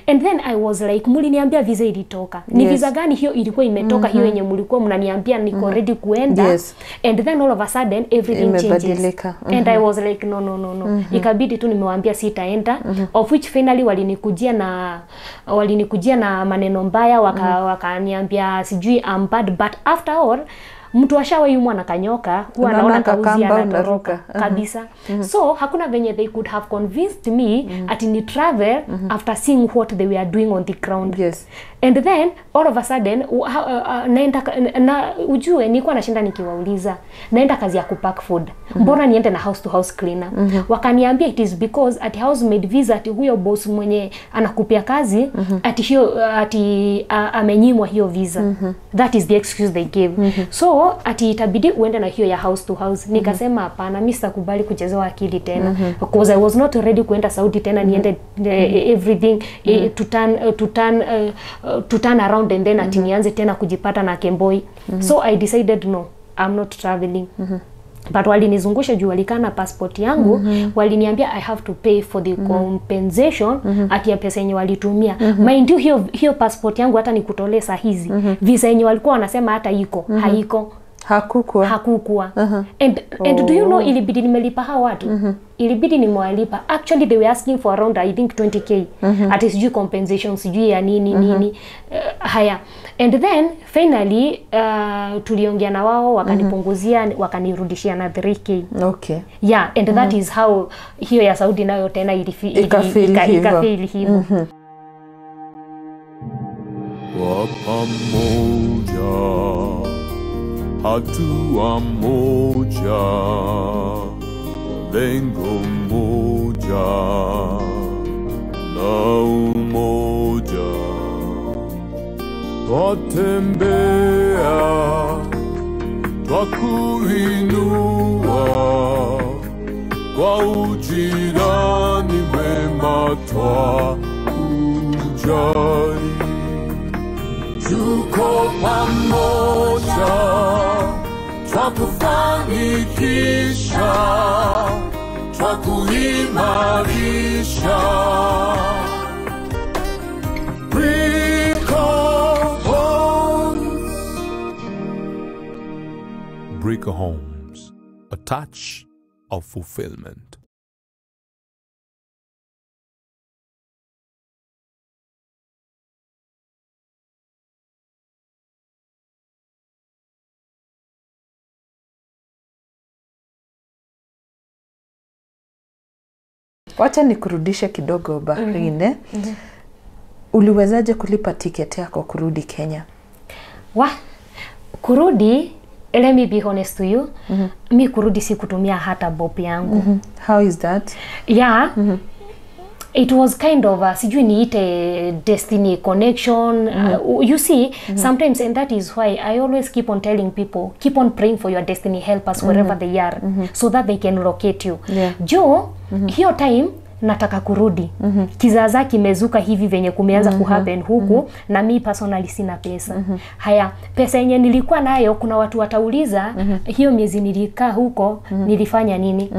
And then I was like, muliniambia visa ilitoka. Ni visa gani hiyo ilikuwa imetoka hiyo yenye mulikuwa mnaniambia niko ready kuenda? And then all of a sudden everything changes. And I was like no. Ikabidi tu nimewaambia sitaenda, of which finally walinikujia na maneno mbaya, wakaniambia sijui I'm bad, but after all mtu ashawayumwa na kanyoka huwa anaona kauzi anatoroka kabisa. So hakuna venye they could have convinced me ati ni travel after seeing what they were doing on the ground. And then all of a sudden naenda na ujue nilikuwa nashinda nikiwauliza naenda kazi ya kupack food, mbona niende na house to house cleaner? Wakaniambia it is because at housemaid visa ati huyo boss mwenye anakupia kazi ati hiyo ati amenyimwa hiyo visa. That is the excuse they gave. So ati itabidi uende na hiyo ya house to house. Nikasema hapana, mimi sitakubali kuchezewa akili tena, because I was not ready kuenda Saudi tena niende everything to turn around and then ati nianze tena kujipata na Kembois. So I decided no, I'm not traveling. But walinizungusha juu walikana passport yangu, waliniambia I have to pay for the compensation ati ya pesa yenye walitumia. Mind you hiyo passport yangu hata nikutolee saa hizi. Visa yenye walikuwa wanasema hata iko, haiko. Hakukuwa. And do you know ilibidi nimelipa hao watu? Ilibidi nimewalipa. Actually they were asking for around I think 20k. At least due compensation sijui ya nini. Haya. And then finally tuliongea na wao, wakanipunguzia, wakanirudishia na 3k. Yeah, and that is how hiyo ya Saudi nayo tena ikafeli hivyo. Kwa pamoja hatua moja, lengo moja na umoja, twatembea twakuinua kwa ujirani wema twakujali. Tuko pamoja, twakufanikisha, twakuimarisha. Breaker Homes, a touch of fulfillment. Wacha nikurudishe kidogo Bahrain. Uliwezaje kulipa tiketi yako kurudi Kenya? Kurudi, let me be honest to you, mi kurudi si kutumia hata bob yangu. How is that? Yeah. It was kind of a sijui niite destiny connection. You see, sometimes, and that is why I always keep on telling people, keep on praying for your destiny helpers wherever they are, so that they can locate you. Joe, hiyo time nataka kurudi. Kizaza kimezuka hivi venye kumeanza kuhappen huku na mi personally sina pesa. Haya, pesa yenye nilikuwa nayo kuna watu watauliza hiyo miezi nilikaa huko nilifanya nini?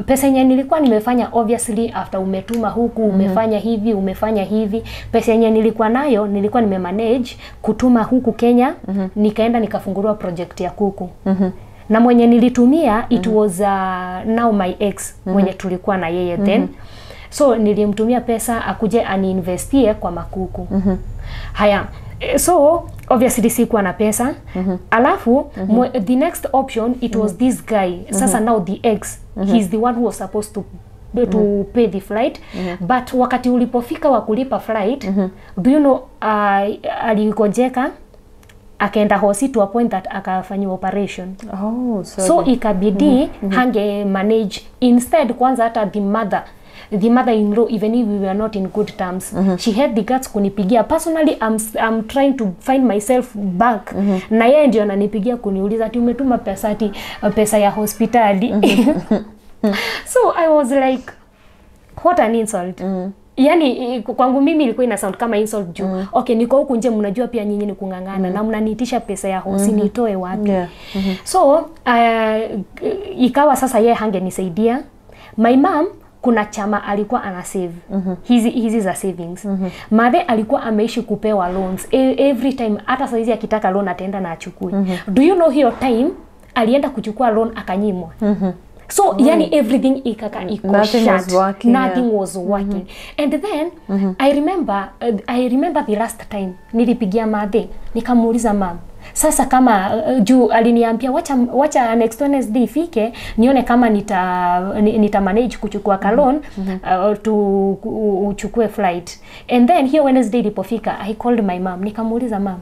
Pesa yenye nilikuwa nimefanya obviously after umetuma huku umefanya hivi. Pesa yenye nilikuwa nayo nilikuwa nimemanage kutuma huku Kenya, nikaenda nikafungua project ya kuku. Na mwenye nilitumia it was now my ex mwenye tulikuwa na yeye then. So nilimtumia pesa akuje aniinvestie kwa makuku. Haya, so obviously sikuwa na pesa. Alafu the next option it was this guy. Sasa now the ex, he's the one who was supposed to pay the flight. But wakati ulipofika wa kulipa flight, do you know alikojeka akaenda hosi to a point that akafanywa operation. So ikabidi hange manage instead. Kwanza hata the mother-in-law, even if we were not in good terms, she had the guts kunipigia. Personally, I'm trying to find myself back. Na yeye ndio ananipigia kuniuliza ati umetuma pesa ya hospitali. So I was like, what an insult. Yani kwangu mimi ilikuwa ina sound kama insult juu. Okay, niko huku nje mnajua pia nyinyi ni kungangana na mnaniitisha pesa ya hosi nitoe wapi? So ikawa sasa yeye hangenisaidia. My mom kuna chama alikuwa ana save. Hizi za savings. Mother alikuwa ameishi kupewa loans. Every time hata saizi akitaka loan ataenda na achukue. Do you know hiyo time alienda kuchukua loan akanyimwa. So yani everything nothing was working. And then I remember the last time nilipigia Mother nikamuuliza mom, sasa kama juu aliniambia wacha next Wednesday ifike nione kama nita manage kuchukua loan uchukue flight. And then hiyo Wednesday ilipofika I called my mom nikamuuliza mom,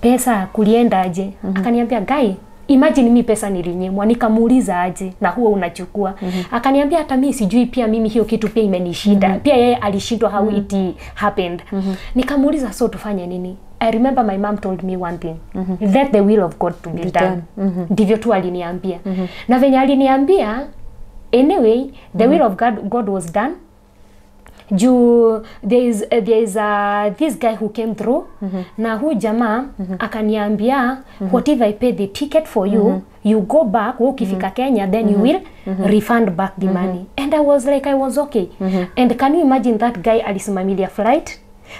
pesa kulienda aje? Akaniambia guy, imagine mi pesa nilinyimwa. Nikamuuliza aje na huo unachukua? Akaniambia hata mimi sijui, pia mimi hiyo kitu pia imenishinda. Pia yeye alishindwa how it happened. Nikamuuliza so tufanye nini? I remember my mom told me one thing. Let the will of God to be done. Ndivyo tu aliniambia. Na venye aliniambia, anyway, the will of God was done. There is this guy who came through. Na huyu jamaa akaniambia, what if I pay the ticket for you, you go back, ukifika Kenya, then you will refund back the money. And I was like, I was okay. And can you imagine that guy alisimamilia flight,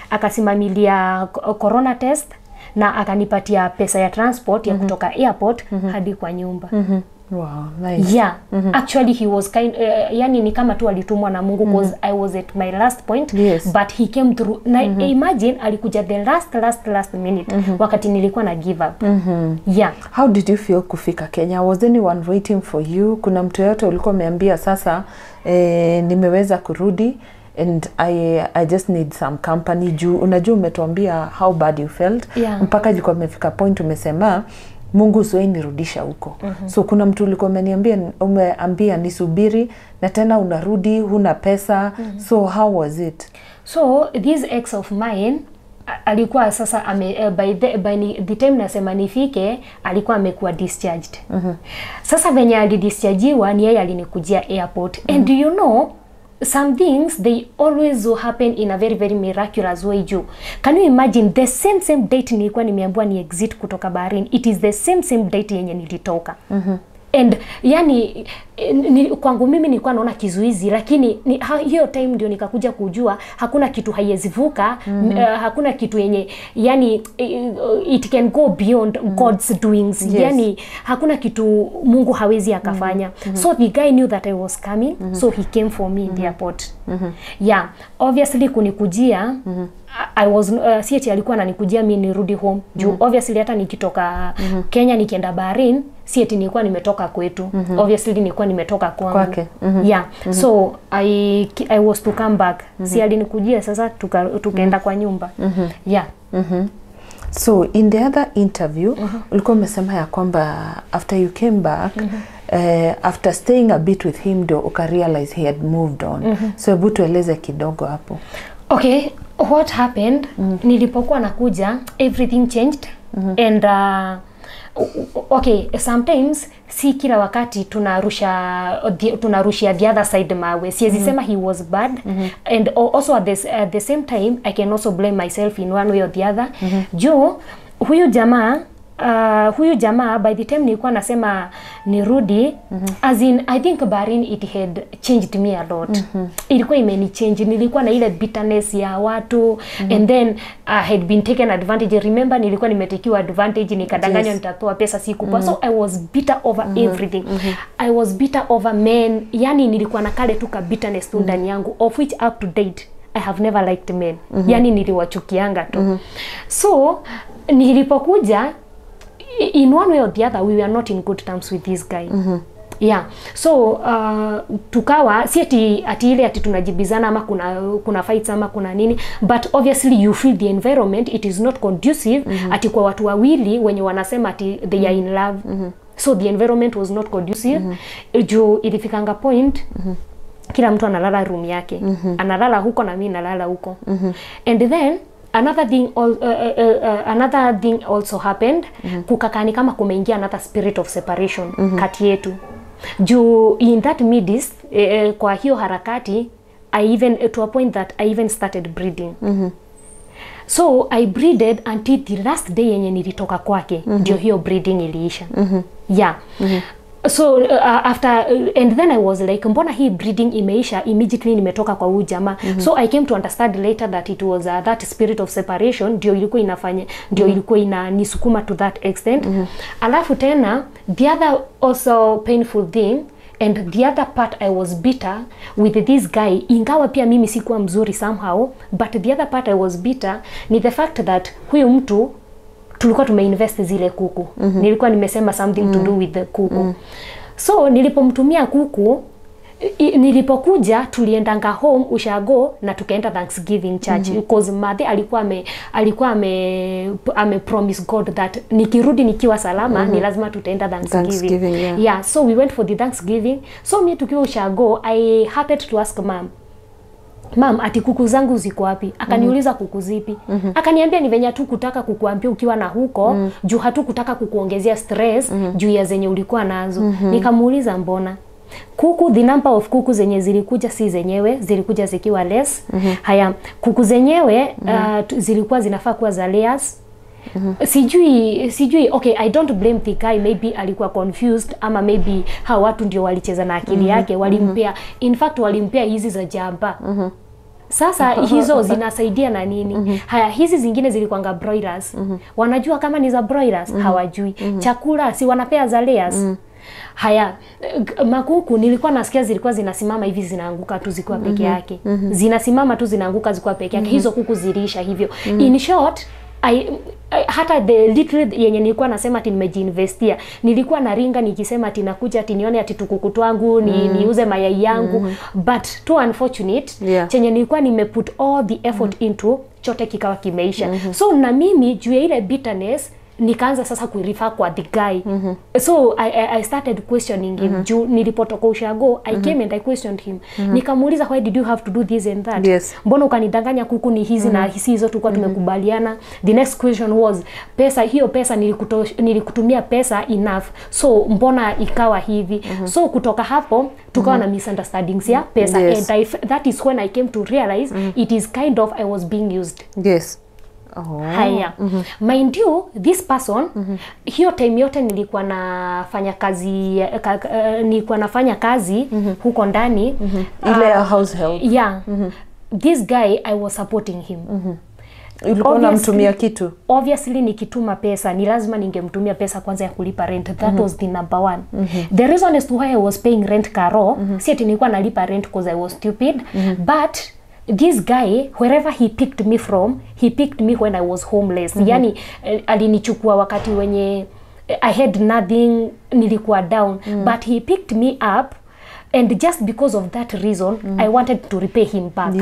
akasimamilia corona test, na akanipatia pesa ya transport ya kutoka airport hadi kwa nyumba. Wow, nice. Yeah, actually he was yani ni kama tu alitumwa na Mungu because I was at my last point, but he came through. Na imagine alikuja the last minute wakati nilikuwa na give up. Yeah. How did you feel kufika Kenya? Was anyone waiting for you? Kuna mtu yote ulikuwa umeambia sasa nimeweza kurudi and I just need some company? Juu unajua umetuambia how bad you felt. Mpaka jiko umefika point umesema Mungu usiwahi nirudisha huko. So kuna mtu ulikuwa umeambia nisubiri na tena unarudi huna pesa. So how was it? So this ex of mine alikuwa sasa by the time nasema nifike alikuwa amekuwa discharged. Sasa venye alidischargiwa ni yeye alinikujia airport. And you know, some things they always happen in a very very miraculous way. Can you imagine the same date nilikuwa nimeambiwa ni exit kutoka Bahrain, it is the same date yenye nilitoka. And yani kwangu mimi nilikuwa naona kizuizi, lakini hiyo time ndio nikakuja kujua hakuna kitu haiyezivuka. Hakuna kitu yenye yani it can go beyond God's doings. Yani hakuna kitu Mungu hawezi akafanya. So the guy knew that I was coming, so he came for me in the airport. Yeah, obviously kunikujia I was sieti alikuwa ananikujia mimi nirudi home. Obviously hata nikitoka Kenya nikienda Bahrain sieti nilikuwa nimetoka kwetu. Obviously nilikuwa nimetoka kwangu. Yeah. So I was to come back. Si alinikujia sasa tukaenda kwa nyumba. Yeah. So in the other interview ulikuwa umesema ya kwamba after you came back after staying a bit with him do ukarealize he had moved on. So hebu tueleze kidogo hapo. Okay, what happened? Nilipokuwa nakuja everything changed. And okay, sometimes si kila wakati tunarushia the other side mawe. Siwezi sema he was bad, and also at the same time I can also blame myself in one way or the other. Jo, huyu jamaa by the time nilikuwa nasema nirudi, as in I think Bahrain it had changed me a lot. Ilikuwa imeni change, nilikuwa na ile bitterness ya watu, and then I had been taken advantage. Remember nilikuwa nimetekiwa advantage, nikadanganywa nitapewa pesa siku. So I was bitter over everything. I was bitter over men. Yani nilikuwa na kale tu ka bitterness tu ndani yangu, of which up to date I have never liked men. Yani niliwachukianga tu. So nilipokuja, in one way or the other we were not in good terms with this guy. Yeah. So tukawa si ati ile ati tunajibizana ama kuna fights ama kuna nini, but obviously you feel the environment it is not conducive ati kwa watu wawili wenye wanasema ati they are in love. So the environment was not conducive. Juu ilifikanga point kila mtu analala room yake. Analala huko na mimi nalala huko. And then another thing also happened. Kukakani kama kumeingia another spirit of separation kati yetu. Juu in that midst, kwa hiyo harakati, I even to a point that I even started breeding. So I breeded until the last day yenye nilitoka kwake, ndio hiyo breeding iliisha. Yeah. So after and then I was like, mbona hii breeding imeisha immediately nimetoka kwa huyu jamaa. So I came to understand later that it was that spirit of separation ndio ilikuwa inafanya, ndio ilikuwa inanisukuma to that extent. Alafu tena the other also painful thing, and the other part I was bitter with this guy, ingawa pia mimi sikuwa mzuri somehow, but the other part I was bitter ni the fact that huyu mtu tulikuwa tumeinvest zile kuku. Nilikuwa nimesema something to do with the kuku. So nilipomtumia kuku, nilipokuja tuliendanga home ushago na tukaenda Thanksgiving church because mother alikuwa ame promise God that nikirudi nikiwa salama ni lazima tutaenda Thanksgiving. Yeah, so we went for the Thanksgiving. So mimi tukiwa ushago, I happened to ask mom, ati kuku zangu ziko wapi? Akaniuliza kuku zipi? Akaniambia ni venye tu kutaka kukuambia ukiwa na huko, juu hatu kutaka kukuongezea stress juu ya zenye ulikuwa nazo. Nikamuuliza mbona? Kuku, the number of kuku zenye zilikuja si zenyewe, zilikuja zikiwa less. Haya, kuku zenyewe zilikuwa zinafaa kuwa za layers. Sijui, okay, I don't blame the guy, maybe alikuwa confused ama maybe hao watu ndio walicheza na akili yake, walimpea, in fact walimpea hizi za jamba. Sasa hizo zinasaidia na nini? Haya, hizi zingine zilikuanga broilers. Wanajua kama ni za broilers? Hawajui. Chakula si wanapea za layers. Haya, makuku nilikuwa nasikia zilikuwa zinasimama hivi zinaanguka tu zikiwa peke yake. Zinasimama tu zinaanguka zikiwa peke yake. Hizo kuku ziliisha hivyo. In short, hata the little yenye nilikuwa nasema ati nimejiinvestia, nilikuwa na ringa nikisema ati nakuja ati nione ati tukuku twangu niuze mayai yangu, but too unfortunate chenye nilikuwa nimeput all the effort into chote kikawa kimeisha. So na mimi juu ya ile bitterness nikaanza sasa kurefer kwa the guy. So I started questioning him. Juu nilipotoka ushago, I came and I questioned him. Nikamuuliza, why did you have to do this and that? Mbona ukanidanganya kuku ni hizi na hizo tulikuwa tumekubaliana? The next question was, pesa, hiyo pesa nilikutumia pesa enough. So mbona ikawa hivi? So kutoka hapo tukawa na misunderstandings ya pesa. And that is when I came to realize it is kind of I was being used. Haya. Mind you, this person, hiyo time yote nilikuwa nafanya kazi, huko ndani. Ile househelp. Yeah. This guy, I was supporting him. Ulikuwa unamtumia kitu? Obviously nikituma pesa, ni lazima ningemtumia pesa kwanza ya kulipa rent. That was the number one. The reason as to why I was paying rent karo, si ati nilikuwa nalipa rent because I was stupid, but this guy, wherever he picked me from, he picked me when I was homeless. Yani alinichukua wakati wenye I had nothing, nilikuwa down, but he picked me up, and just because of that reason I wanted to repay him back.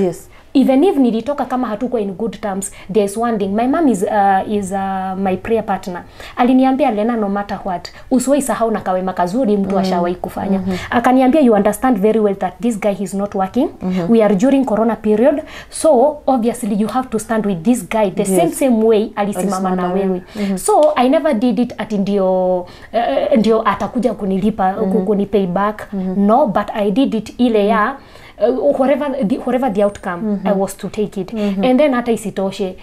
even if nilitoka kama hatuko in good terms, there's one thing. My mom is my prayer partner. Aliniambia, Lena, no matter what, usiwahi sahau na kawema kazuri mtu ashawahi kufanya. Akaniambia, you understand very well that this guy is not working. We are during corona period, so obviously you have to stand with this guy the same way alisimama na wewe. So I never did it at ndio atakuja kunilipa kunipay back. No, but I did it ile ya whatever the outcome, I was to take it. And then hata isitoshe,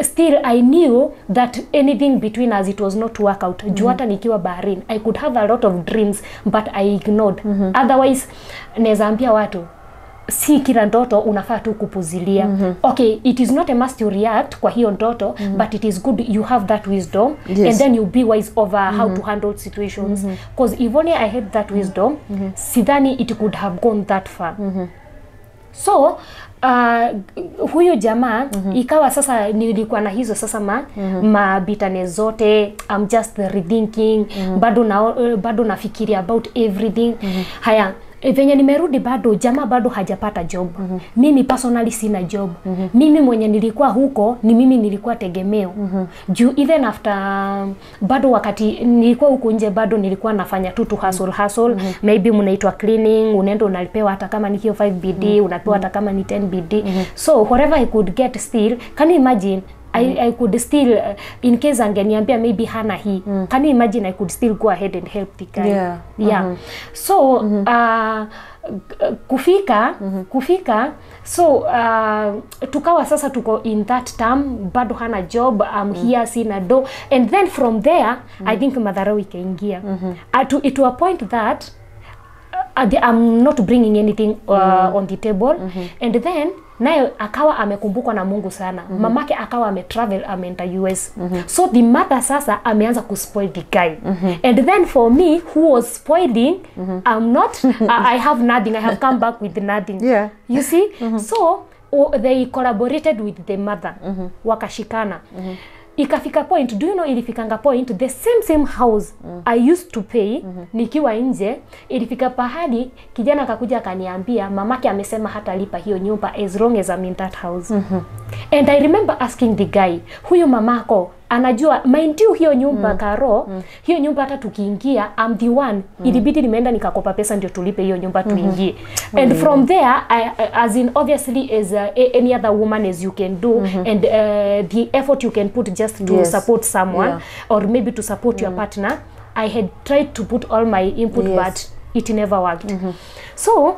still I knew that anything between us, it was not to work out. Juata nikiwa Bahrain, I could have a lot of dreams, but I ignored. Otherwise, nezaambia watu, si kila ndoto unafaa tu kupuzilia. Okay, it is not a must to react kwa hiyo ndoto, but it is good you have that wisdom, and then you be wise over how to handle situations. Because if only I had that wisdom, sidhani it could have gone that far. So huyo jamaa ikawa sasa nilikuwa na hizo sasa mabitane zote, I'm just rethinking, bado nafikiria about everything. Haya, venye nimerudi bado jamaa bado hajapata job. Mimi personally sina job. Mimi mwenye nilikuwa huko ni mimi nilikuwa tegemeo. Juu even after bado wakati nilikuwa huko nje bado nilikuwa nafanya tu hustle. Maybe mnaitwa cleaning, unaenda unalipewa hata kama ni hiyo 5 BD, unapewa hata kama ni 10 BD. So whatever I could get still, can you imagine? I could still, in case angeniambia maybe hana hii, can you imagine I could still go ahead and help the guy? So kufika so tukawa sasa tuko in that term, bado hana job, here sina do, and then from there I think madharau ikaingia to a point that I'm not bringing anything on the table, and then nayo akawa amekumbukwa na Mungu sana. Mamake akawa ametravel, ameenda US. So the mother sasa ameanza kuspoil the guy. And then for me, who was spoiling, I'm not, I have nothing, I have come back with nothing. You see? So they collaborated with the mother. Wakashikana. Ikafika point, do you know ilifikanga point, the same house I used to pay, nikiwa nje, ilifika pahali, kijana akakuja akaniambia, mamake amesema hata lipa hiyo nyumba as long as I'm in that house. And I remember asking the guy, huyu mamako, anajua, mind you hiyo nyumba karo, hiyo nyumba hata tukiingia, I'm the one, ilibidi nimeenda nikakopa pesa ndio tulipe hiyo nyumba tuingie. And from there, as in obviously as any other woman as you can do, and the effort you can put just to support someone, or maybe to support your partner, I had tried to put all my input, but it never worked. So,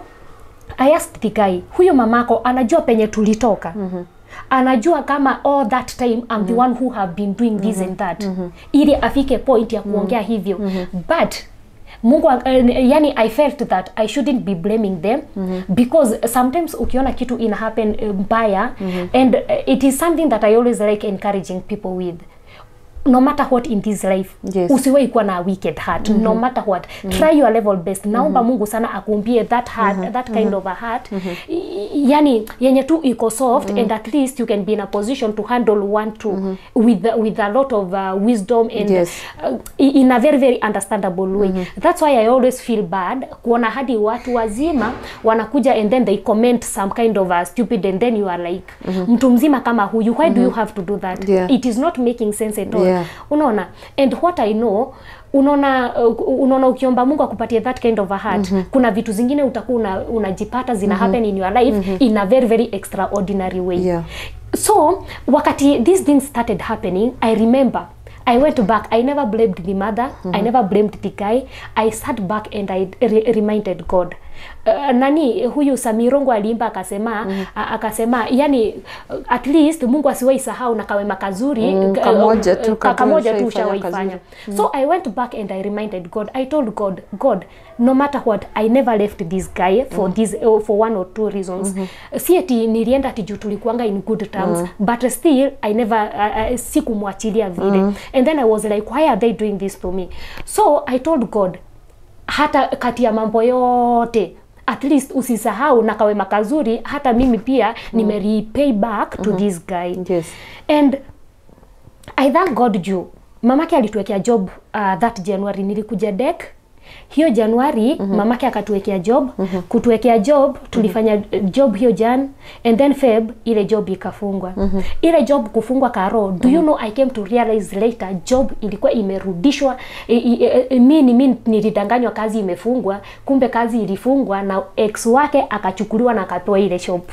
I asked the guy, huyo mamako, anajua penye tulitoka. Anajua kama all that time I'm the one who have been doing this and that. Ili afike point ya kuongea hivyo. But Mungu, yani I felt that I shouldn't be blaming them, because sometimes ukiona kitu ina happen mbaya, and it is something that I always like encouraging people with. No matter what in this life, usiwahi kuwa na wicked heart. No matter what, try your level best. Naomba Mungu sana akumbie that heart, that kind of a heart, yani yenye tu iko soft, and at least you can be in a position to handle one two with a lot of wisdom and in a very understandable way. That's why I always feel bad kuona hadi watu wazima wanakuja and then they comment some kind of stupid, and then you are like, mtu mzima kama huyu, why do you have to do that? It is not making sense at all. Unaona, and what I know, unaona ukiomba Mungu akupatie that kind of a heart, kuna vitu zingine utakuwa unajipata zina happen in your life in a very extraordinary way. So wakati these things started happening, I remember I went back. I never blamed the mother. I never blamed the guy. I sat back and I reminded God. Nani huyu Samirongo aliimba akasema yani at least Mungu asiwahi sahau na kawema kazuri kamoja tu ushawaifanya. So I went back and I reminded God. I told God, no matter what, I never left this guy for for one or two reasons. Si eti nilienda ati juu tulikuanga in good terms, but still I never sikumwachilia vile. And then I was like, why are they doing this to me? So I told God, hata kati ya mambo yote, at least usisahau na kawema kazuri, hata mimi pia nimerepay back to this guy. And I thank God juu mamake alituwekea job that January, nilikuja deck Hiyo Januari mamake akatuwekea job, kutuwekea job, tulifanya job hiyo Jan, and then Feb ile job ikafungwa. Ile job kufungwa Karo, do you know I came to realize later job ilikuwa imerudishwa. Mimi nilidanganywa kazi imefungwa, kumbe kazi ilifungwa na ex wake akachukuliwa na akatoa ile shop.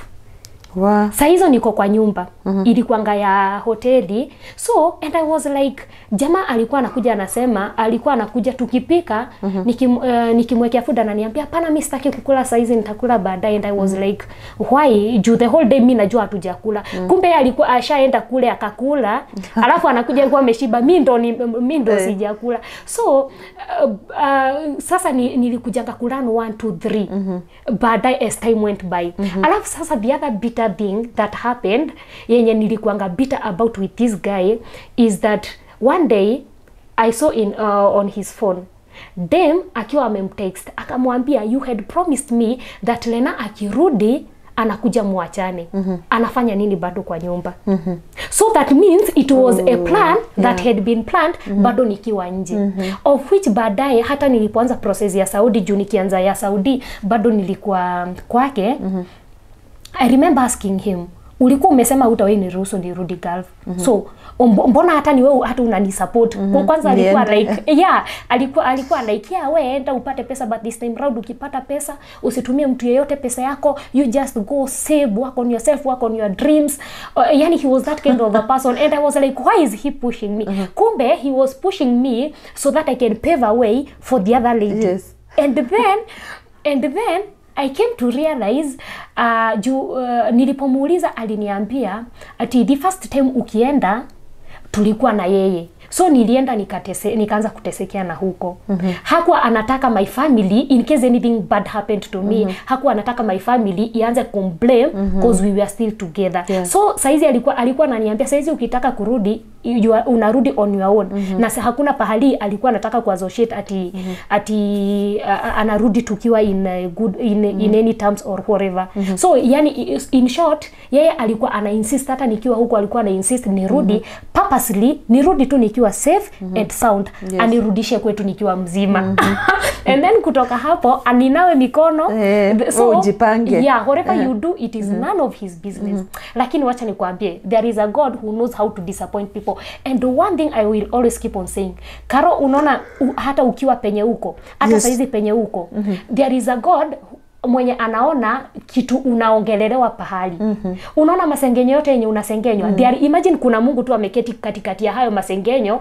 Wow. Saa hizo niko kwa nyumba, ilikuanga ya hoteli. So, and I was like, jamaa alikuwa anakuja anasema, alikuwa anakuja tukipika, nikimwekea food ananiambia, hapana mimi sitaki kukula saa hizi nitakula baadaye. And I was like, why? The whole day mimi najua hatujakula. Kumbe alikuwa ashaenda kule akakula, alafu anakuja alikuwa ameshiba, mimi ndo sijakula. So, sasa nilikujanga kulano 1 2 3. Baadaye as time went by. Alafu sasa the other bitter thing that happened yenye nilikuanga bitter about with this guy is that one day I saw on his phone dem akiwa amemtext akamwambia, you had promised me that Lena akirudi anakuja muachane. Anafanya nini bado kwa nyumba? So that means it was a plan that had been planned bado nikiwa nje. Of which baadaye hata nilipoanza process ya Saudi, juu nikianza ya Saudi bado nilikuwa kwake. I remember asking him, ulikuwa umesema hutawahi niruhusu nirudi Gulf. So mbona hata ni wewe hata unanisupport? Kwanza alikuwa like alikuwa like wewe enda upate pesa, but this time round ukipata pesa usitumie mtu yeyote pesa yako, you just go save, work on yourself, work on your dreams. Yani he was that kind of a person. And I was like, why is he pushing me? Kumbe he was pushing me so that I can pave a way for the other lady. Yes. And then I came to realize nilipomuuliza aliniambia ati the first time ukienda tulikuwa na yeye. So nilienda nikaanza kutesekea na huko. Hakuwa anataka my family in case anything bad happened to me. Hakuwa anataka my family ianze kumblame because we were still together. Yeah. So saizi alikuwa ananiambia saizi ukitaka kurudi unarudi on your own. Na hakuna pahali alikuwa anataka kuassociate ati anarudi tukiwa in good in any terms or whatever. So yani in short yeye alikuwa ana insist hata nikiwa huko alikuwa ana insist nirudi purposely, nirudi tu nikiwa safe and sound. Yes. Anirudishe kwetu nikiwa mzima. And then kutoka hapo aninawe mikono. So ujipange. Yeah, whatever you do it is none of his business. Lakini wacha nikwambie, there is a God who knows how to disappoint people. And the one thing I will always keep on saying, Karo, unaona hata ukiwa penye huko, hata saizi penye huko, there is a God mwenye anaona kitu unaongelelewa pahali. Unaona masengenyo yote yenye unasengenywa. Imagine kuna Mungu tu ameketi katikati ya hayo masengenyo.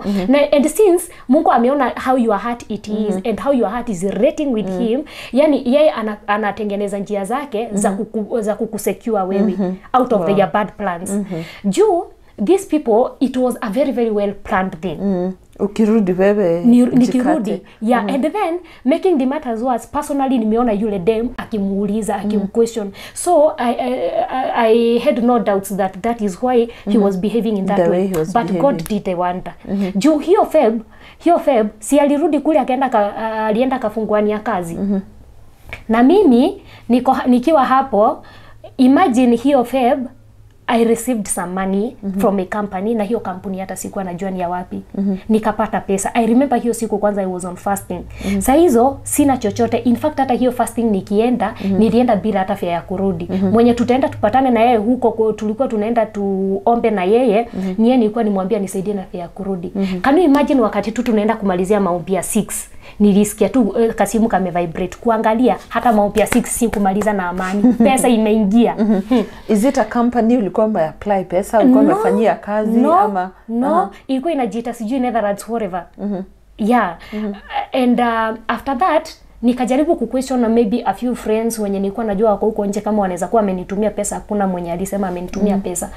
And since Mungu ameona how your heart it is and how your heart is rating with him, yani yeye anatengeneza njia zake za kukusecure wewe out of their bad plans. Juu these people, it was a very very well planned thing. Ukirudi wewe nikirudi. Yeah. And then making the matters worse, personally nimeona yule dem akimuuliza, akimquestion. So I had no doubts that is why he was behaving in that way. But God did the wonder. Juu hiyo Feb si alirudi kule alienda kafunguania kazi. Na mimi nikiwa hapo, imagine hiyo Feb I received some money from a company, na hiyo kampuni hata sikuwa najua ni ya wapi. Nikapata pesa. I remember hiyo siku kwanza I was on fasting. Saa hizo sina chochote. In fact hata hiyo fasting nikienda, nilienda bila hata fare ya kurudi. Mwenye tutaenda tupatane na yeye huko, tulikuwa tunaenda tuombe na yeye, niye nilikuwa nimwambia nisaidie na fare ya kurudi. Can you imagine wakati tu tunaenda kumalizia maombi ya 6, nilisikia tu kasimu kame vibrate, kuangalia hata maombi ya 6 si kumaliza na amani. Pesa imeingia. Is it a company ulikuwa umeapply pesa, ulikuwa umefanyia kazi ama? No, ilikuwa inajiita sijui Netherlands whatever. Yeah. And after that nikajaribu kuquestion na maybe a few friends wenye nilikuwa najua wako huko nje kama wanaweza kuwa amenitumia pesa. Hakuna mwenye alisema amenitumia pesa.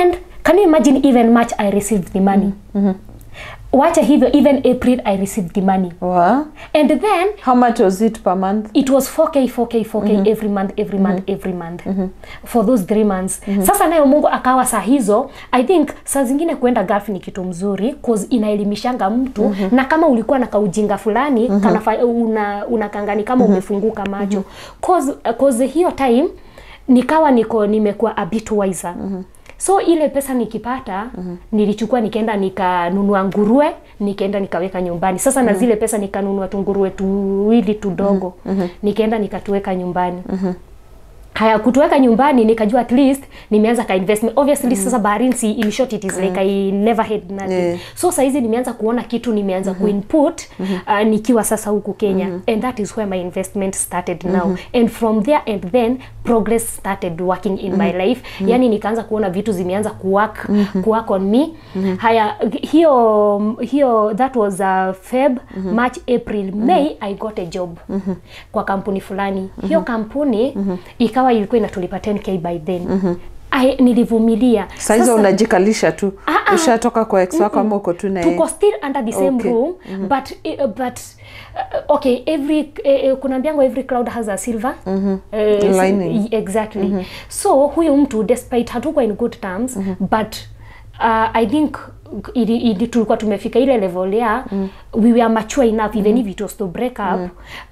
And can you imagine even March I received the money. Wacha hivyo, even April I received the money. Wow. And then how much was it per month? It was 4k every month for those 3 months. Sasa nayo Mungu akawa saa hizo, I think saa zingine kuenda Gulf ni kitu mzuri cause inaelimishanga mtu. Na kama ulikuwa na kaujinga fulani unakangani kama umefunguka macho. Cause hiyo time nikawa nimekuwa a bit wiser. So ile pesa nikipata, nilichukua nikaenda nikanunua nguruwe, nikaenda nikaweka nyumbani. Sasa na zile pesa nikanunua tunguruwe tuwili tudogo, nikaenda nikatuweka nyumbani. Haya, kutuweka nyumbani nikajua at least nimeanza ka investment. Obviously sasa Bahrain in short it is like I never had nothing. So saizi nimeanza kuona kitu, nimeanza kuinput nikiwa sasa huku Kenya. And that is where my investment started now. And from there and then progress started working in my life. Yani nikaanza kuona vitu zimeanza kuwork on me. Haya, hiyo that was Feb, March, April, May I got a job kwa kampuni fulani. Hiyo kampuni ikawa ilikuwa inatulipa 10k by then. Nilivumilia. Sasa unajikalisha tu. Ushatoka kwa ex wako ama uko tu naye? Tuko still under the same room, but okay, kuna mbiango every cloud has a silver lining. Exactly. So huyo mtu despite hatuko in good terms, but I think tulikuwa tumefika ile level ya we were mature enough, even if it was to break up,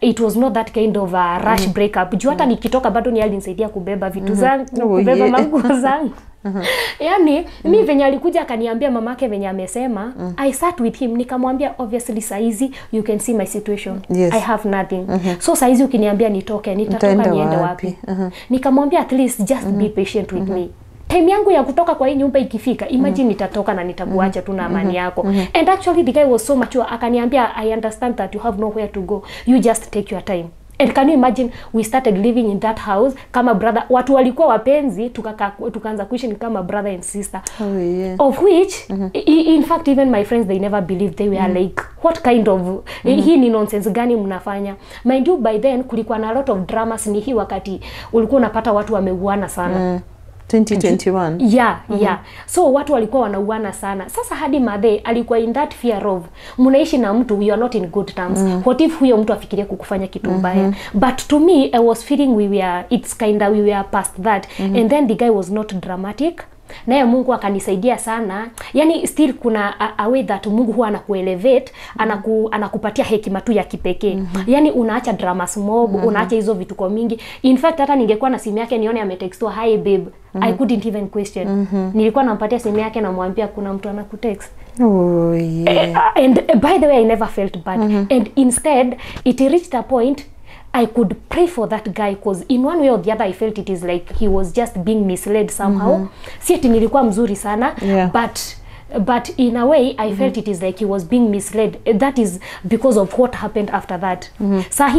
it was not that kind of a rush break up. Juu hata nikitoka bado ni alinisaidia kubeba vitu zangu, kubeba manguo zangu. Yani mimi venye alikuja akaniambia mamake venye amesema, I sat with him nikamwambia obviously saizi you can see my situation. I have nothing. So saizi ukiniambia nitoke, nitatoka niende wapi? Nikamwambia at least just be patient with me. Time yangu ya kutoka kwa hii nyumba ikifika, imagine nitatoka na nitakuacha tu na amani yako. And actually the guy was so mature, akaniambia I understand that you have nowhere to go. You just take your time. And can you imagine we started living in that house kama brother, watu walikuwa wapenzi, tukaanza kuishi kama brother and sister. Of which in fact even my friends they never believed. They were like what kind of hii ni nonsense gani mnafanya? Mind you by then kulikuwa na a lot of dramas. Ni hii wakati ulikuwa unapata watu wameuana sana. 2021. Yeah. So watu walikuwa wanauana sana. Sasa hadi madhe alikuwa in that fear of mnaishi na mtu, we are not in good terms. What if huyo mtu afikirie kukufanya kitu mbaya? But to me I was feeling we were past that. And then the guy was not dramatic. Naye Mungu akanisaidia sana. Yani still kuna a way that Mungu huwa anakuelevate, anakupatia hekima tu ya kipekee. Yani unaacha dramas mob, unaacha hizo vitu kwa mingi. In fact hata ningekuwa na simu yake nione ametextwa hi babe, I couldn't even question. Nilikuwa nampatia simu yake na mwambia kuna mtu anakutext. And by the way I never felt bad. And instead it reached a point I could pray for that guy because in one way or the other I felt it is like he was just being misled somehow. Si ati nilikuwa mzuri sana, but in a way I felt it is like he was being misled. That is because of what happened after that. Sa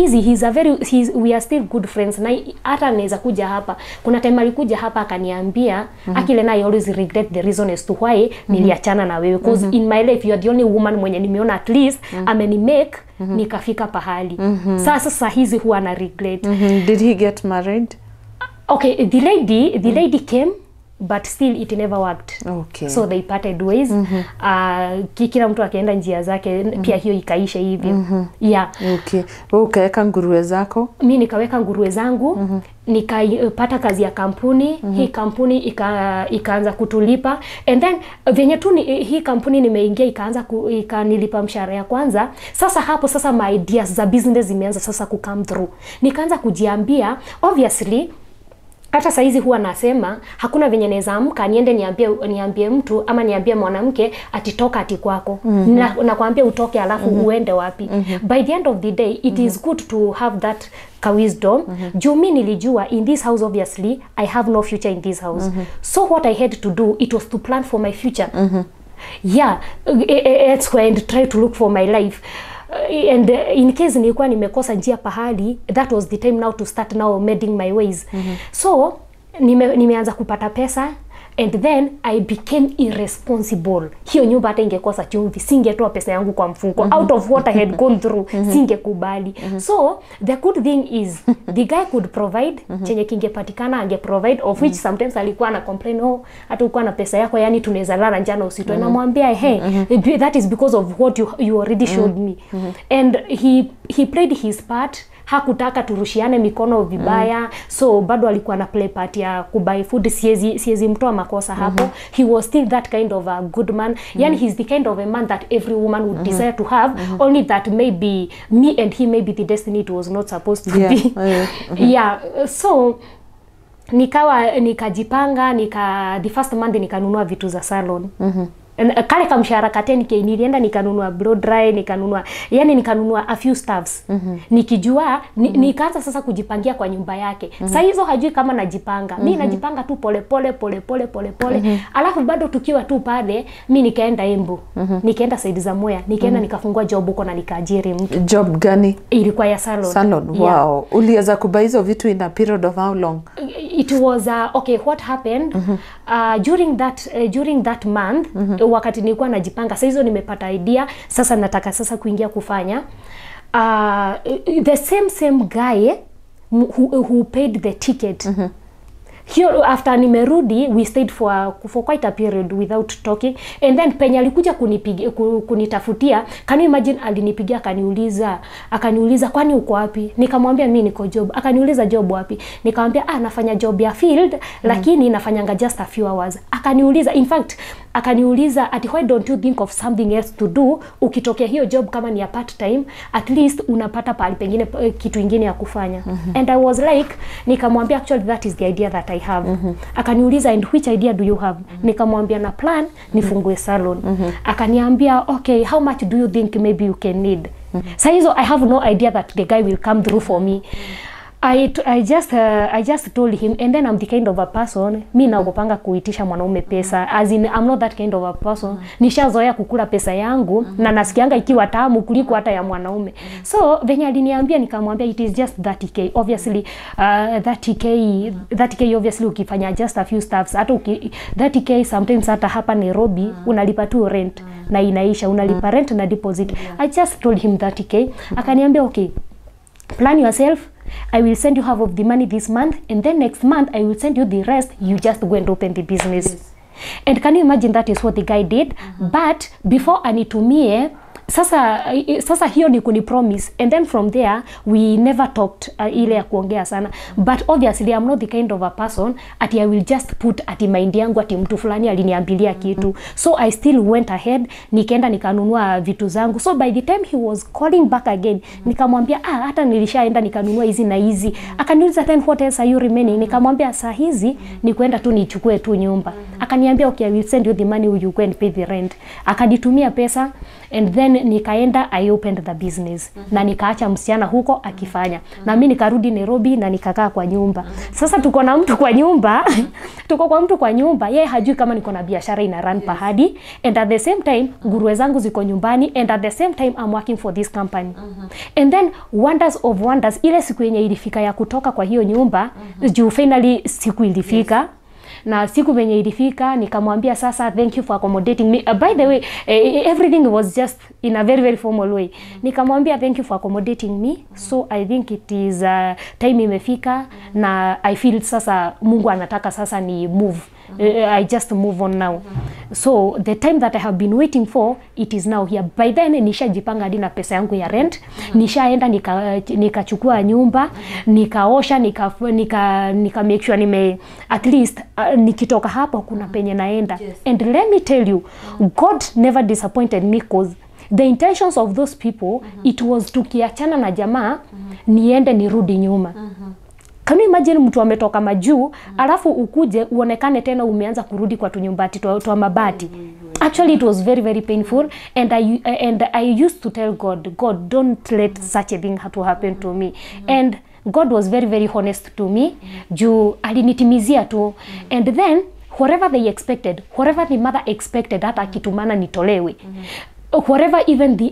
we are still good friends. Na hata anaweza kuja hapa. Kuna time alikuja hapa akaniambia, akile na I always regret the reason as to why niliachana na wewe because in my life you are the only woman mwenye nimeona at least amenimake nikafika pahali. Sasa hizi huwa na regret. Did he get married? Okay, the lady came, but still it never worked. So they parted ways. Kila mtu akaenda njia zake, pia hiyo ikaisha hivyo. Okay. Wewe ukaweka nguruwe zako? Mimi nikaweka nguruwe zangu, nikapata kazi ya kampuni. Hii kampuni ikaanza kutulipa. And then venye tu hii kampuni nimeingia ikanilipa mshahara ya kwanza. Sasa hapo sasa my ideas za business zimeanza sasa ku come through. Nikaanza kujiambia obviously hata saizi huwa nasema hakuna venye naweza amka niende niambie mtu ama niambie mwanamke atitoka ati kwako. Na kuambia utoke alafu uende wapi. By the end of the day it is good to have that wisdom. Juu mimi nilijua in this house obviously I have no future in this house. So what I had to do it was to plan for my future. And try to look for my life. And in case nilikuwa nimekosa njia pahali, that was the time now to start now mending my ways. So nimeanza kupata pesa and then I became irresponsible. Hiyo nyumba hata ingekosa chumvi, singetoa pesa yangu kwa mfuko. Out of what I had gone through, singekubali. So the good thing is the guy could provide, chenye kingepatikana ange provide, of which sometimes alikuwa na complain, hata uko na pesa yako yani tunaweza lala njana usitoe. Na mwambia hey, that is because of what you already showed me. And he played his part. Hakutaka turushiane mikono vibaya. So bado alikuwa na play part ya kubuy food. Siezi mtoa makosa hapo. He was still that kind of a good man. Yani he's the kind of a man that every woman would desire to have. Only that maybe me and he maybe the destiny it was not supposed to be. So nikajipanga, the first month nikanunua vitu za salon. Kale kamshahara ka 10k nilienda nikanunua blow dry, nikanunua a few stuffs. Nikijua nikaanza sasa kujipangia kwa nyumba yake. Sasa hizo hajui kama najipanga. Mimi najipanga tu pole pole. Alafu bado tukiwa tu pale, mimi nikaenda Embu. Nikaenda Saidi za Moya, nikaenda nikafungua job huko na nikaajiri mtu. Job gani? Ilikuwa ya salon. Salon. Yeah. Wow. Uliweza kubuy hizo vitu in a period of how long? It was okay, what happened during that month, wakati nilikuwa najipanga, sasa hizo nimepata idea, sasa nataka sasa kuingia kufanya the same guy who paid the ticket. Here after nimerudi, we stayed for quite a period without talking, and then penye alikuja kunitafutia, can you imagine, alinipigia akaniuliza kwani uko wapi? Nikamwambia mimi niko job. Akaniuliza job wapi? Nikamwambia nafanya job ya field, lakini nafanyanga just a few hours. Akaniuliza, in fact akaniuliza ati why don't you think of something else to do, ukitokea hiyo job kama ni ya part time, at least unapata pale pengine kitu kingine ya kufanya. And I was like, nikamwambia actually that is the idea that I have. Akaniuliza, and which idea do you have? Nikamwambia na plan nifungue salon. Akaniambia okay, how much do you think maybe you can need? So hizo I have no idea that the guy will come through for me. I just told him, and then I'm the kind of a person, mi naogopanga kuitisha mwanaume pesa, as in I'm not that kind of a person. Nishazoea kukula pesa yangu na nasikianga ikiwa tamu kuliko hata ya mwanaume. So venye aliniambia, nikamwambia it is just 30k. Obviously 30k obviously ukifanya just a few stuffs, hata 30k sometimes hata hapa Nairobi unalipa tu rent na inaisha, unalipa rent na deposit. I just told him 30k. Akaniambia okay, plan yourself, I will send you half of the money this month, and then next month I will send you the rest. You just go and open the business. Yes. And can you imagine, that is what the guy did? But before anitumie, sasa hiyo ni kuni promise, and then from there we never talked ile ya kuongea sana. But obviously I'm not the kind of a person ati I will just put ati mind yangu ati mtu fulani aliniambilia kitu. So I still went ahead, nikaenda nikanunua vitu zangu. So by the time he was calling back again, nikamwambia hata nilishaenda nikanunua hizi na hizi. Akaniuliza, then what else are you remaining? Nikamwambia saa hizi ni kwenda tu nichukue tu nyumba. Akaniambia okay, I will send you the money, you go and pay the rent. Akanitumia pesa, and then nikaenda I opened the business. Na nikaacha msichana huko akifanya. Na mimi nikarudi Nairobi na nikakaa kwa nyumba. Sasa tuko na mtu kwa nyumba, tuko kwa mtu kwa nyumba, yeye hajui kama niko na biashara ina run pahadi, and at the same time nguruwe zangu ziko nyumbani, and at the same time I'm working for this company. And then wonders of wonders, ile siku yenye ilifika ya kutoka kwa hiyo nyumba, juu finally siku ilifika. Na siku venye ilifika, nikamwambia sasa thank you for accommodating me. By the way, everything was just in a very formal way. Nikamwambia thank you for accommodating me. So I think it is time imefika, na I feel sasa Mungu anataka sasa ni move. I just move on now. So the time that I have been waiting for, it is now here. By then nishajipanga hadi na pesa yangu ya rent. Nishaenda nikachukua nyumba, nikaosha, nika make sure at least nikitoka hapo kuna penye naenda. And let me tell you, God never disappointed me, because the intentions of those people, it was tukiachana na jamaa, niende nirudi nyuma. Can you imagine mtu ametoka majuu, alafu ukuje uonekane tena umeanza kurudi kwa tunyumbati twa mabati. Actually it was very painful, and I used to tell God, don't let such a thing to happen to me. And God was very honest to me, juu alinitimizia tu. And then whatever they expected, whatever the mother expected hata kitumana nitolewe, whatever even they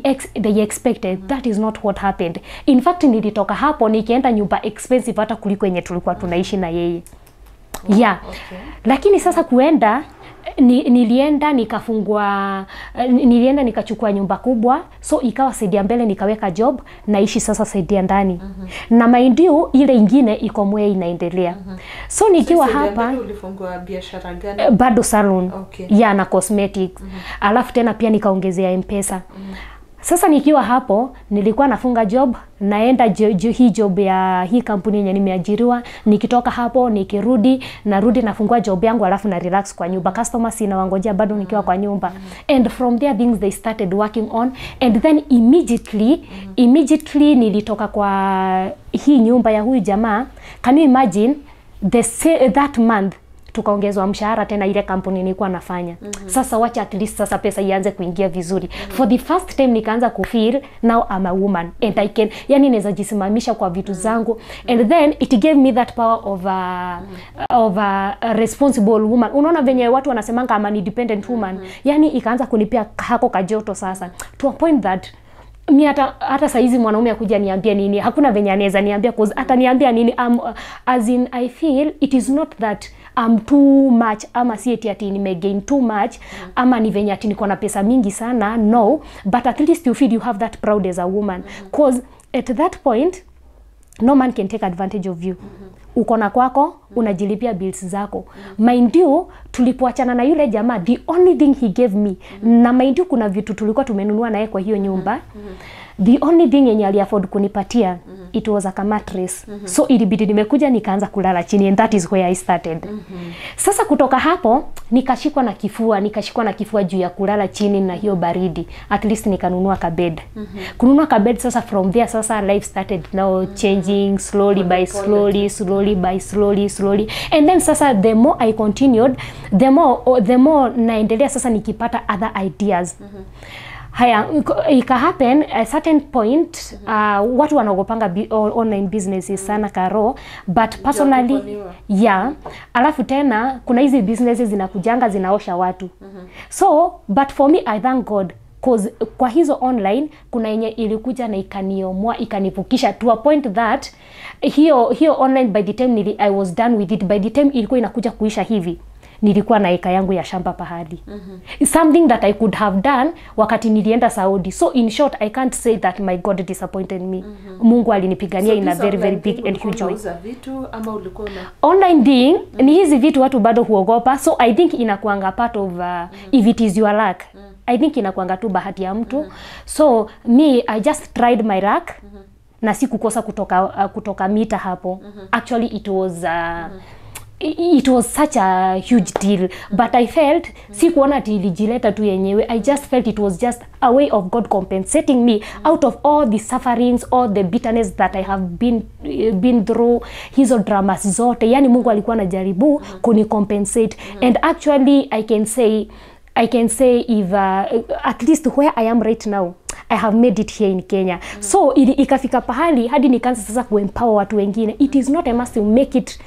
expected, that is not what happened. In fact nilitoka hapo nikaenda nyumba expensive hata kuliko yenye tulikuwa tunaishi na yeye. Yeah. Okay. Lakini sasa kuenda nilienda nikachukua nyumba kubwa, so ikawa saidia mbele nikaweka job, naishi sasa saidia ndani. Na mind you ile ingine iko mwe inaendelea. So nikiwa hapa ulifungua biashara gani? Bado salon. Okay. Yeah, na cosmetics. Alafu tena pia nikaongezea M-Pesa. Sasa nikiwa hapo nilikuwa nafunga job, naenda hii job ya hii kampuni yenye nimeajiriwa, nikitoka hapo nikirudi nafungua job yangu, alafu na relax kwa nyumba. Customers sina wangojea bado nikiwa kwa nyumba. And from there things they started working on, and then immediately nilitoka kwa hii nyumba ya huyu jamaa. Can you imagine, that month tukaongezwa mshahara tena ile kampuni nilikuwa nafanya. Sasa wacha at least sasa pesa ianze kuingia vizuri. For the first time nikaanza kufeel now I'm a woman and I can, yani naweza jisimamisha kwa vitu zangu, and then it gave me that power of a responsible woman. Unaona venye watu wanasemanga I'm an independent woman, yani ikaanza kunipea hako kajoto sasa to a point that mi hata saizi mwanaume akuja niambia nini hakuna venye anaweza niambia, cause hata niambia nini as in I feel it is not that I'm too much ama si eti nimegain too much ama ni venye ati niko na pesa mingi sana, no, but at least you feel you have that proud as a woman, cause at that point no man can take advantage of you. Uko na kwako, unajilipia bills zako. Mind you, tulipoachana na yule jamaa, the only thing he gave me, na mind you kuna vitu tulikuwa tumenunua naye kwa hiyo nyumba, the only thing yenye ali afford kunipatia, it was a mattress. So ilibidi nimekuja nikaanza kulala chini, and that is where I started. Sasa kutoka hapo, nikashikwa na kifua juu ya kulala chini na hiyo baridi. At least nikanunua kabed. Kununua kabed, sasa from there sasa life started now changing slowly by slowly. And then sasa the more I continued, the more naendelea sasa nikipata other ideas. Haya, ika happen a certain point, watu wanagopanga online businesses sana karo, but personally, yeah, alafu tena, kuna hizi businesses zinakujanga zinaosha watu. So, but for me, I thank God, cause kwa hizo online, kuna yenye ilikuja na ikaniomwa, ikanivukisha to a point that, hiyo online by the time I was done with it, by the time ilikuwa inakuja kuisha hivi, nilikuwa na eka yangu ya shamba pahali. Something that I could have done wakati nilienda Saudi. So in short, I can't say that my God disappointed me. Mungu alinipigania in a very very big and huge way. Online thing, ni hizi vitu watu bado huogopa. So I think inakuanga part of if it is your luck. I think inakuanga tu bahati ya mtu. So me, I just tried my luck. Na si kukosa kutoka mita hapo. Actually it was such a huge deal, but I felt sikuona ati ilijileta tu yenyewe. I just felt it was just a way of God compensating me out of all the sufferings, all the bitterness that I have been through, hizo dramas zote. Yani Mungu alikuwa anajaribu kunicompensate. And actually I can say if at least where I am right now, I have made it here in Kenya. So ikafika pahali hadi nikaanza sasa kuempower watu wengine. It is not a must to make it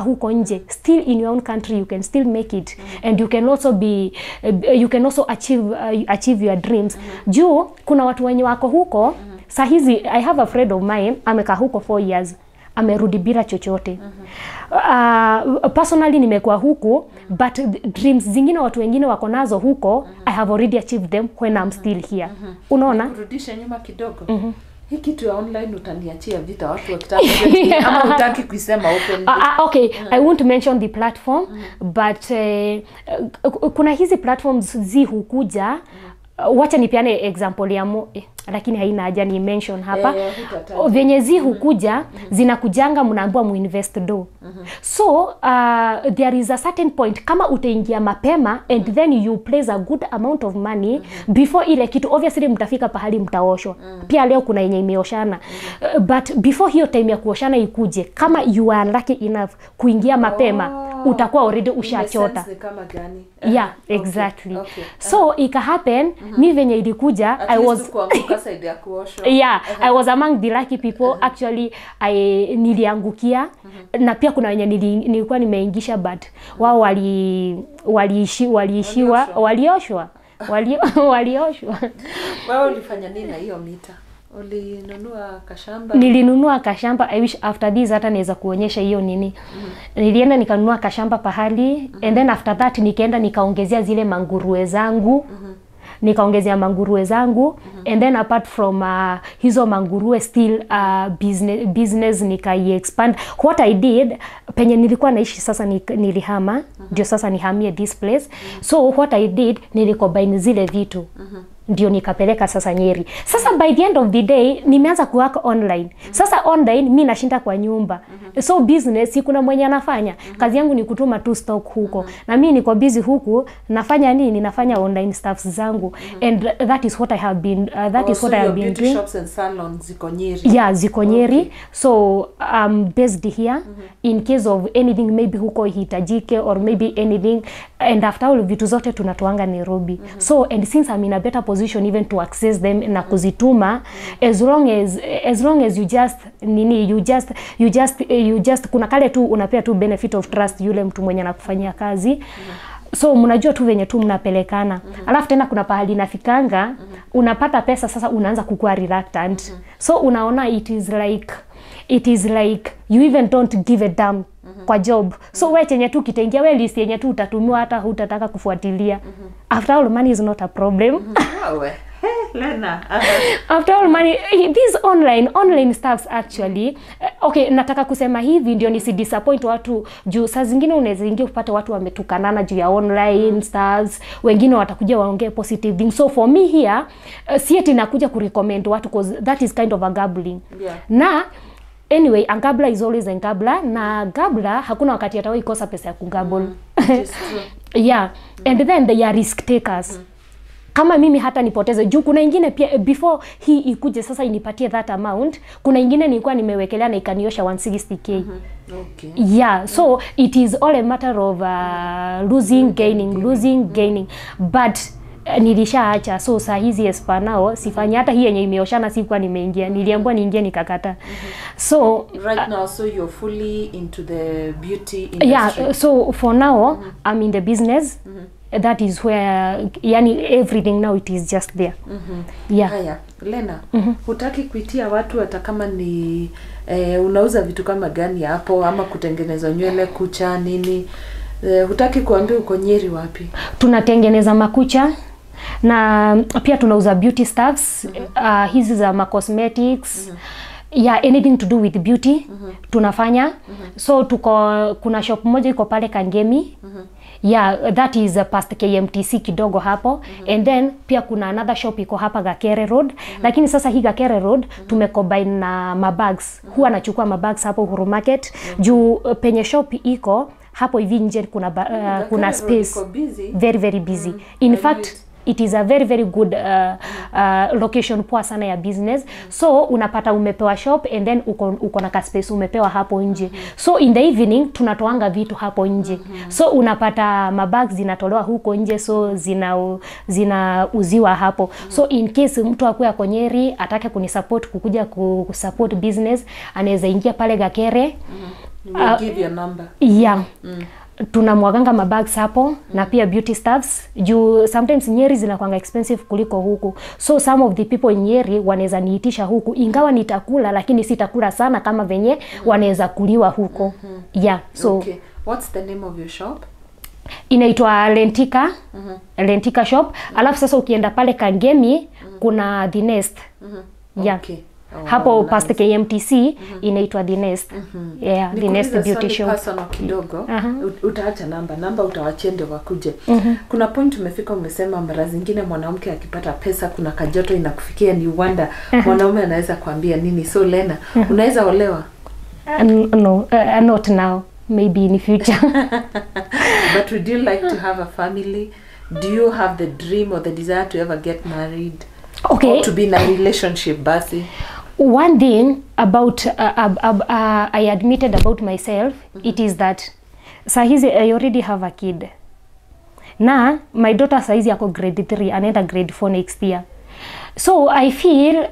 huko nje. Still in your own country you can still make it, and you can also achieve your dreams. Juu kuna watu wenye wako huko sahizi. I have a friend of mine amekaa huko 4 years, amerudi bila chochote. Personally nimekuwa huko, but dreams zingine watu wengine wako nazo huko, I have already achieved them when I'm still here. Unaona? Kurudisha nyuma kidogo. Hii kitu ya online utaniachia vita watu wakitaka ama utaki kusema open. Okay, I won't mention the platform, but kuna hizi platforms hukuja. Wacha nipiane example ya lakini haina haja ni mention hapa. Venye hukuja zinakujanga mnaambiwa muinvest do. So there is a certain point kama utaingia mapema and then you place a good amount of money before ile kitu, obviously mtafika pahali mtaoshwa. Pia leo kuna yenye imeoshana. But before hiyo time ya kuoshana ikuje, kama you are lucky enough kuingia mapema, utakuwa already ushachota. Kama gani? Yeah, exactly. Okay. So ika happen, mi venye ilikuja, I was among the lucky people. Actually niliangukia, na pia kuna wenye nilikuwa nimeingisha, but wao walioshwa. Wewe ulifanya nini na hiyo mita? Ulinunua kashamba? Nilinunua kashamba. I wish after this hata naweza kuonyesha hiyo nini. Nilienda nikanunua kashamba pahali, and then after that nikaenda nikaongezea zile manguruwe zangu. And then apart from hizo manguruwe, still business nikai-expand. What I did, penye nilikuwa naishi sasa nilihama, ndio sasa nihamie this place. So what I did, nilikombine zile vitu. ndio nikapeleka sasa Nyeri. Sasa by the end of the day nimeanza kuwork online. Sasa online mimi nashinda kwa nyumba. So business si kuna mwenye anafanya. Kazi yangu ni kutuma tu stock huko. Na mimi niko busy huku nafanya nini? Nafanya online stuffs zangu. And that is what I have been doing. Shops and salons ziko Nyeri. Yeah, ziko Nyeri. So I'm based here in case of anything maybe huko hitajike or maybe anything, and after all vitu zote tunatoanga Nairobi. So and since I'm in a better position even to access them na kuzituma, as long as you just kuna kale tu unapea tu benefit of trust yule mtu mwenye anakufanyia kazi. So mnajua tu venye tu mnapelekana. Alafu tena kuna pahali nafikanga unapata pesa sasa unaanza kukua reluctant. So unaona it is like you even don't give a damn kwa job. So wewe chenye tu kitaingia wewe list yenye tu utatumiwa hata hutataka kufuatilia. After all money is not a problem. Lena. After all money, these online stuffs actually, okay, nataka kusema hivi ndio nisi disappoint watu juu saa zingine unaweza ingia upate watu wametukanana juu ya online stuffs, wengine watakuja waongee positive things. So for me here, si eti nakuja kurecommend watu because that is kind of a gambling. Yeah. Na anyway, a gambler is always a gambler, na gambler hakuna wakati atawahi kosa pesa ya kugamble. Yeah, and then they are risk takers. Kama mimi hata nipoteze juu kuna ingine pia before hii ikuje sasa inipatie that amount, kuna ingine nilikuwa nimewekelea na ikaniosha 160k. Okay. Yeah, so it is all a matter of losing gaining, but nilishaacha. So saa hizi espa nao sifanyi hata hii yenye imeoshana sikuwa nimeingia, niliambiwa niingie nikakata. So right now so you're fully into the beauty industry. Yeah, so for now I'm in the business. That is where yani everything now it is just there. Yeah. Haya, Lena, hutaki kuitia watu hata kama ni unauza vitu kama gani hapo ama kutengeneza nywele, kucha, nini? Hutaki kuambia uko Nyeri wapi? Tunatengeneza makucha na pia tunauza beauty stuffs, hizi za cosmetics. Yeah, anything to do with beauty tunafanya. So kuna shop moja iko pale Kangemi. Yeah, that is past KMTC kidogo hapo. And then pia kuna another shop iko hapa Gakere Road. Lakini sasa hii Gakere Road tumecombine na mabags. Huwa nachukua mabags hapo Uhuru Market. Juu penye shop iko hapo hivi nje kuna space. Very very busy. In fact it is a very very good location poa sana ya business. So unapata umepewa shop and then uko na ka space umepewa hapo nje. So in the evening tunatoanga vitu hapo nje. So unapata mabags zinatolewa huko nje, so zinauziwa hapo. So in case mtu akuya kwa Nyeri atake kunisupport kukuja kusupport business, anaweza ingia pale Gakere. We'll give your number. Yeah. Tunamwaganga mabags hapo na pia beauty stuffs juu sometimes Nyeri zinakuanga expensive kuliko huku. So some of the people in Nyeri wanaweza niitisha huku, ingawa nitakula lakini sitakula sana kama venye wanaweza kuliwa huko. Yeah, so okay. What's the name of your shop? Inaitwa Lentika shop. Alafu sasa ukienda pale Kangemi kuna The Nest. Yeah. Okay. Hapo nice. Past KMTC inaitwa The Nest. Yeah, The Nest beauty shop. Personal kidogo. Utaacha namba utawachende wakuje. Kuna point umefika umesema mara zingine mwanamke akipata pesa kuna kajoto inakufikia ni wonder mwanaume anaweza kuambia nini. So Lena, unaweza olewa? No, not now. Maybe in the future. But would you like to have a family? Do you have the dream or the desire to ever get married? Okay. Or to be in a relationship, basi? One thing about I admitted about myself, it is that sahizi I already have a kid. Na my daughter sahizi yako grade 3 anaenda grade 4 next year. So I feel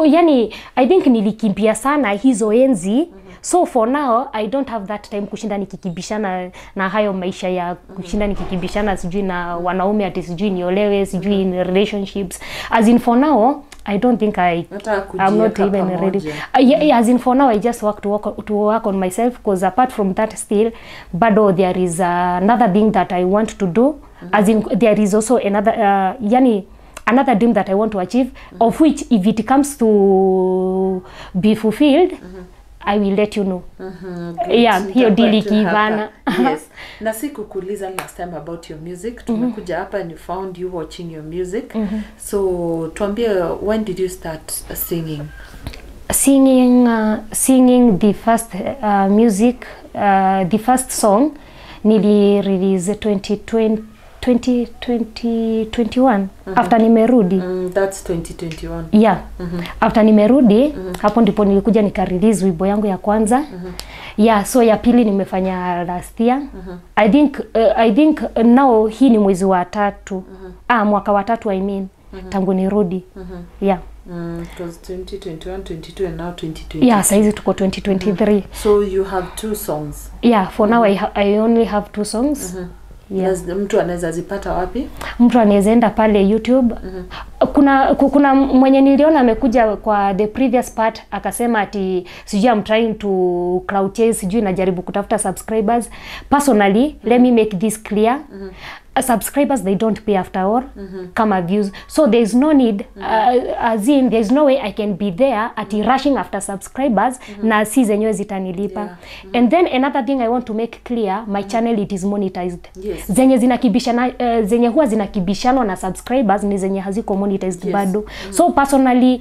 yani I think nilikimbia sana hizo enzi. So for now I don't have that time kushinda nikikibishana na hayo maisha ya kushinda nikikibishana sijui na wanaume ati sijui niolewe sijui in relationships. As in for now I don't think I'm not even ready. As in for now I just to work on myself, because apart from that still bado there is another thing that I want to do. As in there is also another another dream that I want to achieve, of which if it comes to be fulfilled, I will let you know. Yeah, hiyo deal kivana. Yes. Na sikukuuliza last time about your music. Tumekuja hapa and you found you watching your music. So tuambie, when did you start singing? Singing the first music, the first song nili release 2021 after nimerudi. That's 2021. Yeah. After nimerudi hapo ndipo nilikuja nika release wimbo yangu ya kwanza. Yeah, so ya pili nimefanya last year. I think now hii ni mwezi wa 3. Mwaka wa 3 I mean. Tangu nirudi. Yeah. It was 2021, 22 and now 2023. Yeah, saizi tuko 2023. So you have 2 songs. Yeah, for now I only have 2 songs. Yeah. Mtu anaweza zipata wapi? Mtu anaweza enda pale YouTube. Kuna mwenye niliona amekuja kwa the previous part akasema ati sijui I'm trying to crowd chase, sijui najaribu kutafuta subscribers. Personally, let me make this clear. Subscribers, they don't pay after all kama views, so there is no need as in there is no way I can be there at rushing after subscribers na si zenyewe zitanilipa. And then another thing I want to make clear, my channel it is monetized. Zenye zinakibishana zenye huwa zinakibishana na subscribers ni zenye haziko monetized bado. So personally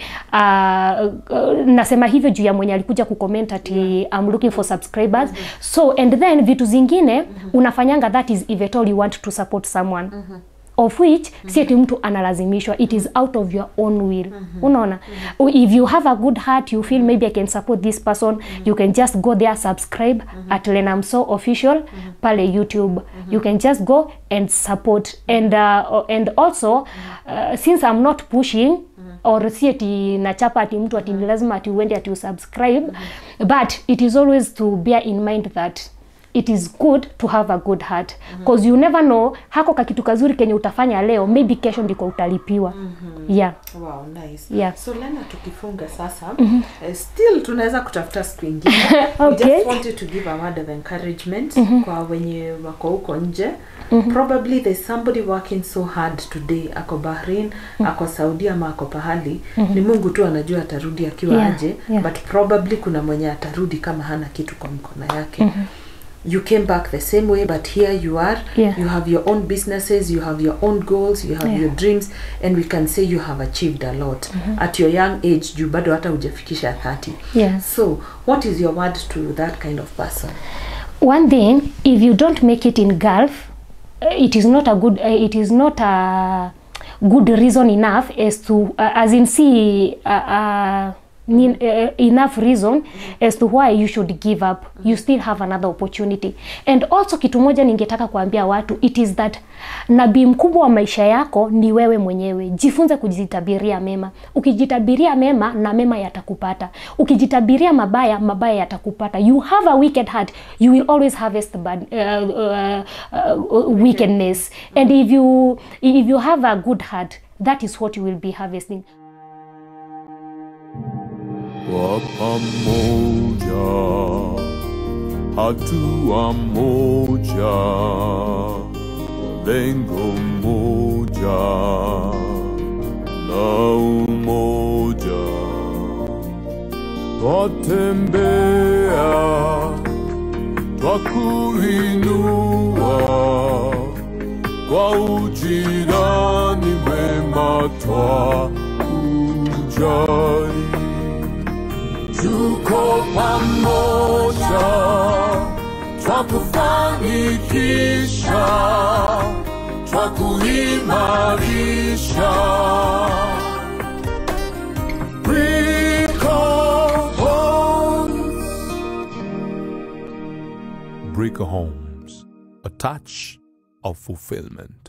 nasema hivyo juu ya mwenye alikuja kucomment ati I'm looking for subscribers. So and then vitu zingine unafanyanga, that is if at all you want to support someone, of which si eti mtu analazimishwa, it is out of your own will. Unaona, if you have a good heart, you feel maybe I can support this person, you can just go there, subscribe at Lena Msoo official pale YouTube. You can just go and support, and also since I'm not pushing or si eti nachapa ati mtu ati lazima ati uende ati usubscribe, but it is always to bear in mind that it is good to have a good heart, because you never know hako kakitu kazuri kenye utafanya leo, maybe kesho ndiko utalipiwa. Yeah. Wow, nice. Yeah. So Lena, tukifunga sasa, still tunaweza kutafuta siku nyingine. Okay. We just wanted to give a word of encouragement kwa wenye wako huko nje. Probably there's somebody working so hard today, ako Bahrain, ako Saudi ama ako pahali. Ni Mungu tu anajua atarudi akiwa aje, but probably kuna mwenye atarudi kama hana kitu kwa mkono yake. You came back the same way, but here you are. You have your own businesses, you have your own goals, you have your dreams, and we can say you have achieved a lot at your young age. You bado hata hujafikisha 30. So what is your word to that kind of person? One thing, if you don't make it in Gulf, it is not a good reason enough as to as in see enough reason as to why you should give up. You still have another opportunity. And also kitu moja ningetaka kuambia watu, it is that nabii mkubwa wa maisha yako ni wewe mwenyewe. Jifunze kujitabiria mema. Ukijitabiria mema na mema yatakupata. Ukijitabiria mabaya, mabaya yatakupata. You have a wicked heart, you will always harvest bad wickedness. And if you have a good heart, that is what you will be harvesting. Kwa pamoja, hatua moja, lengo moja, na umoja. Twatembea, twakuinua, kwa ujirani wema twakujali. Tuko pamoja, twakufanikisha, twakuimarisha. Breaker Homes, a touch of fulfillment.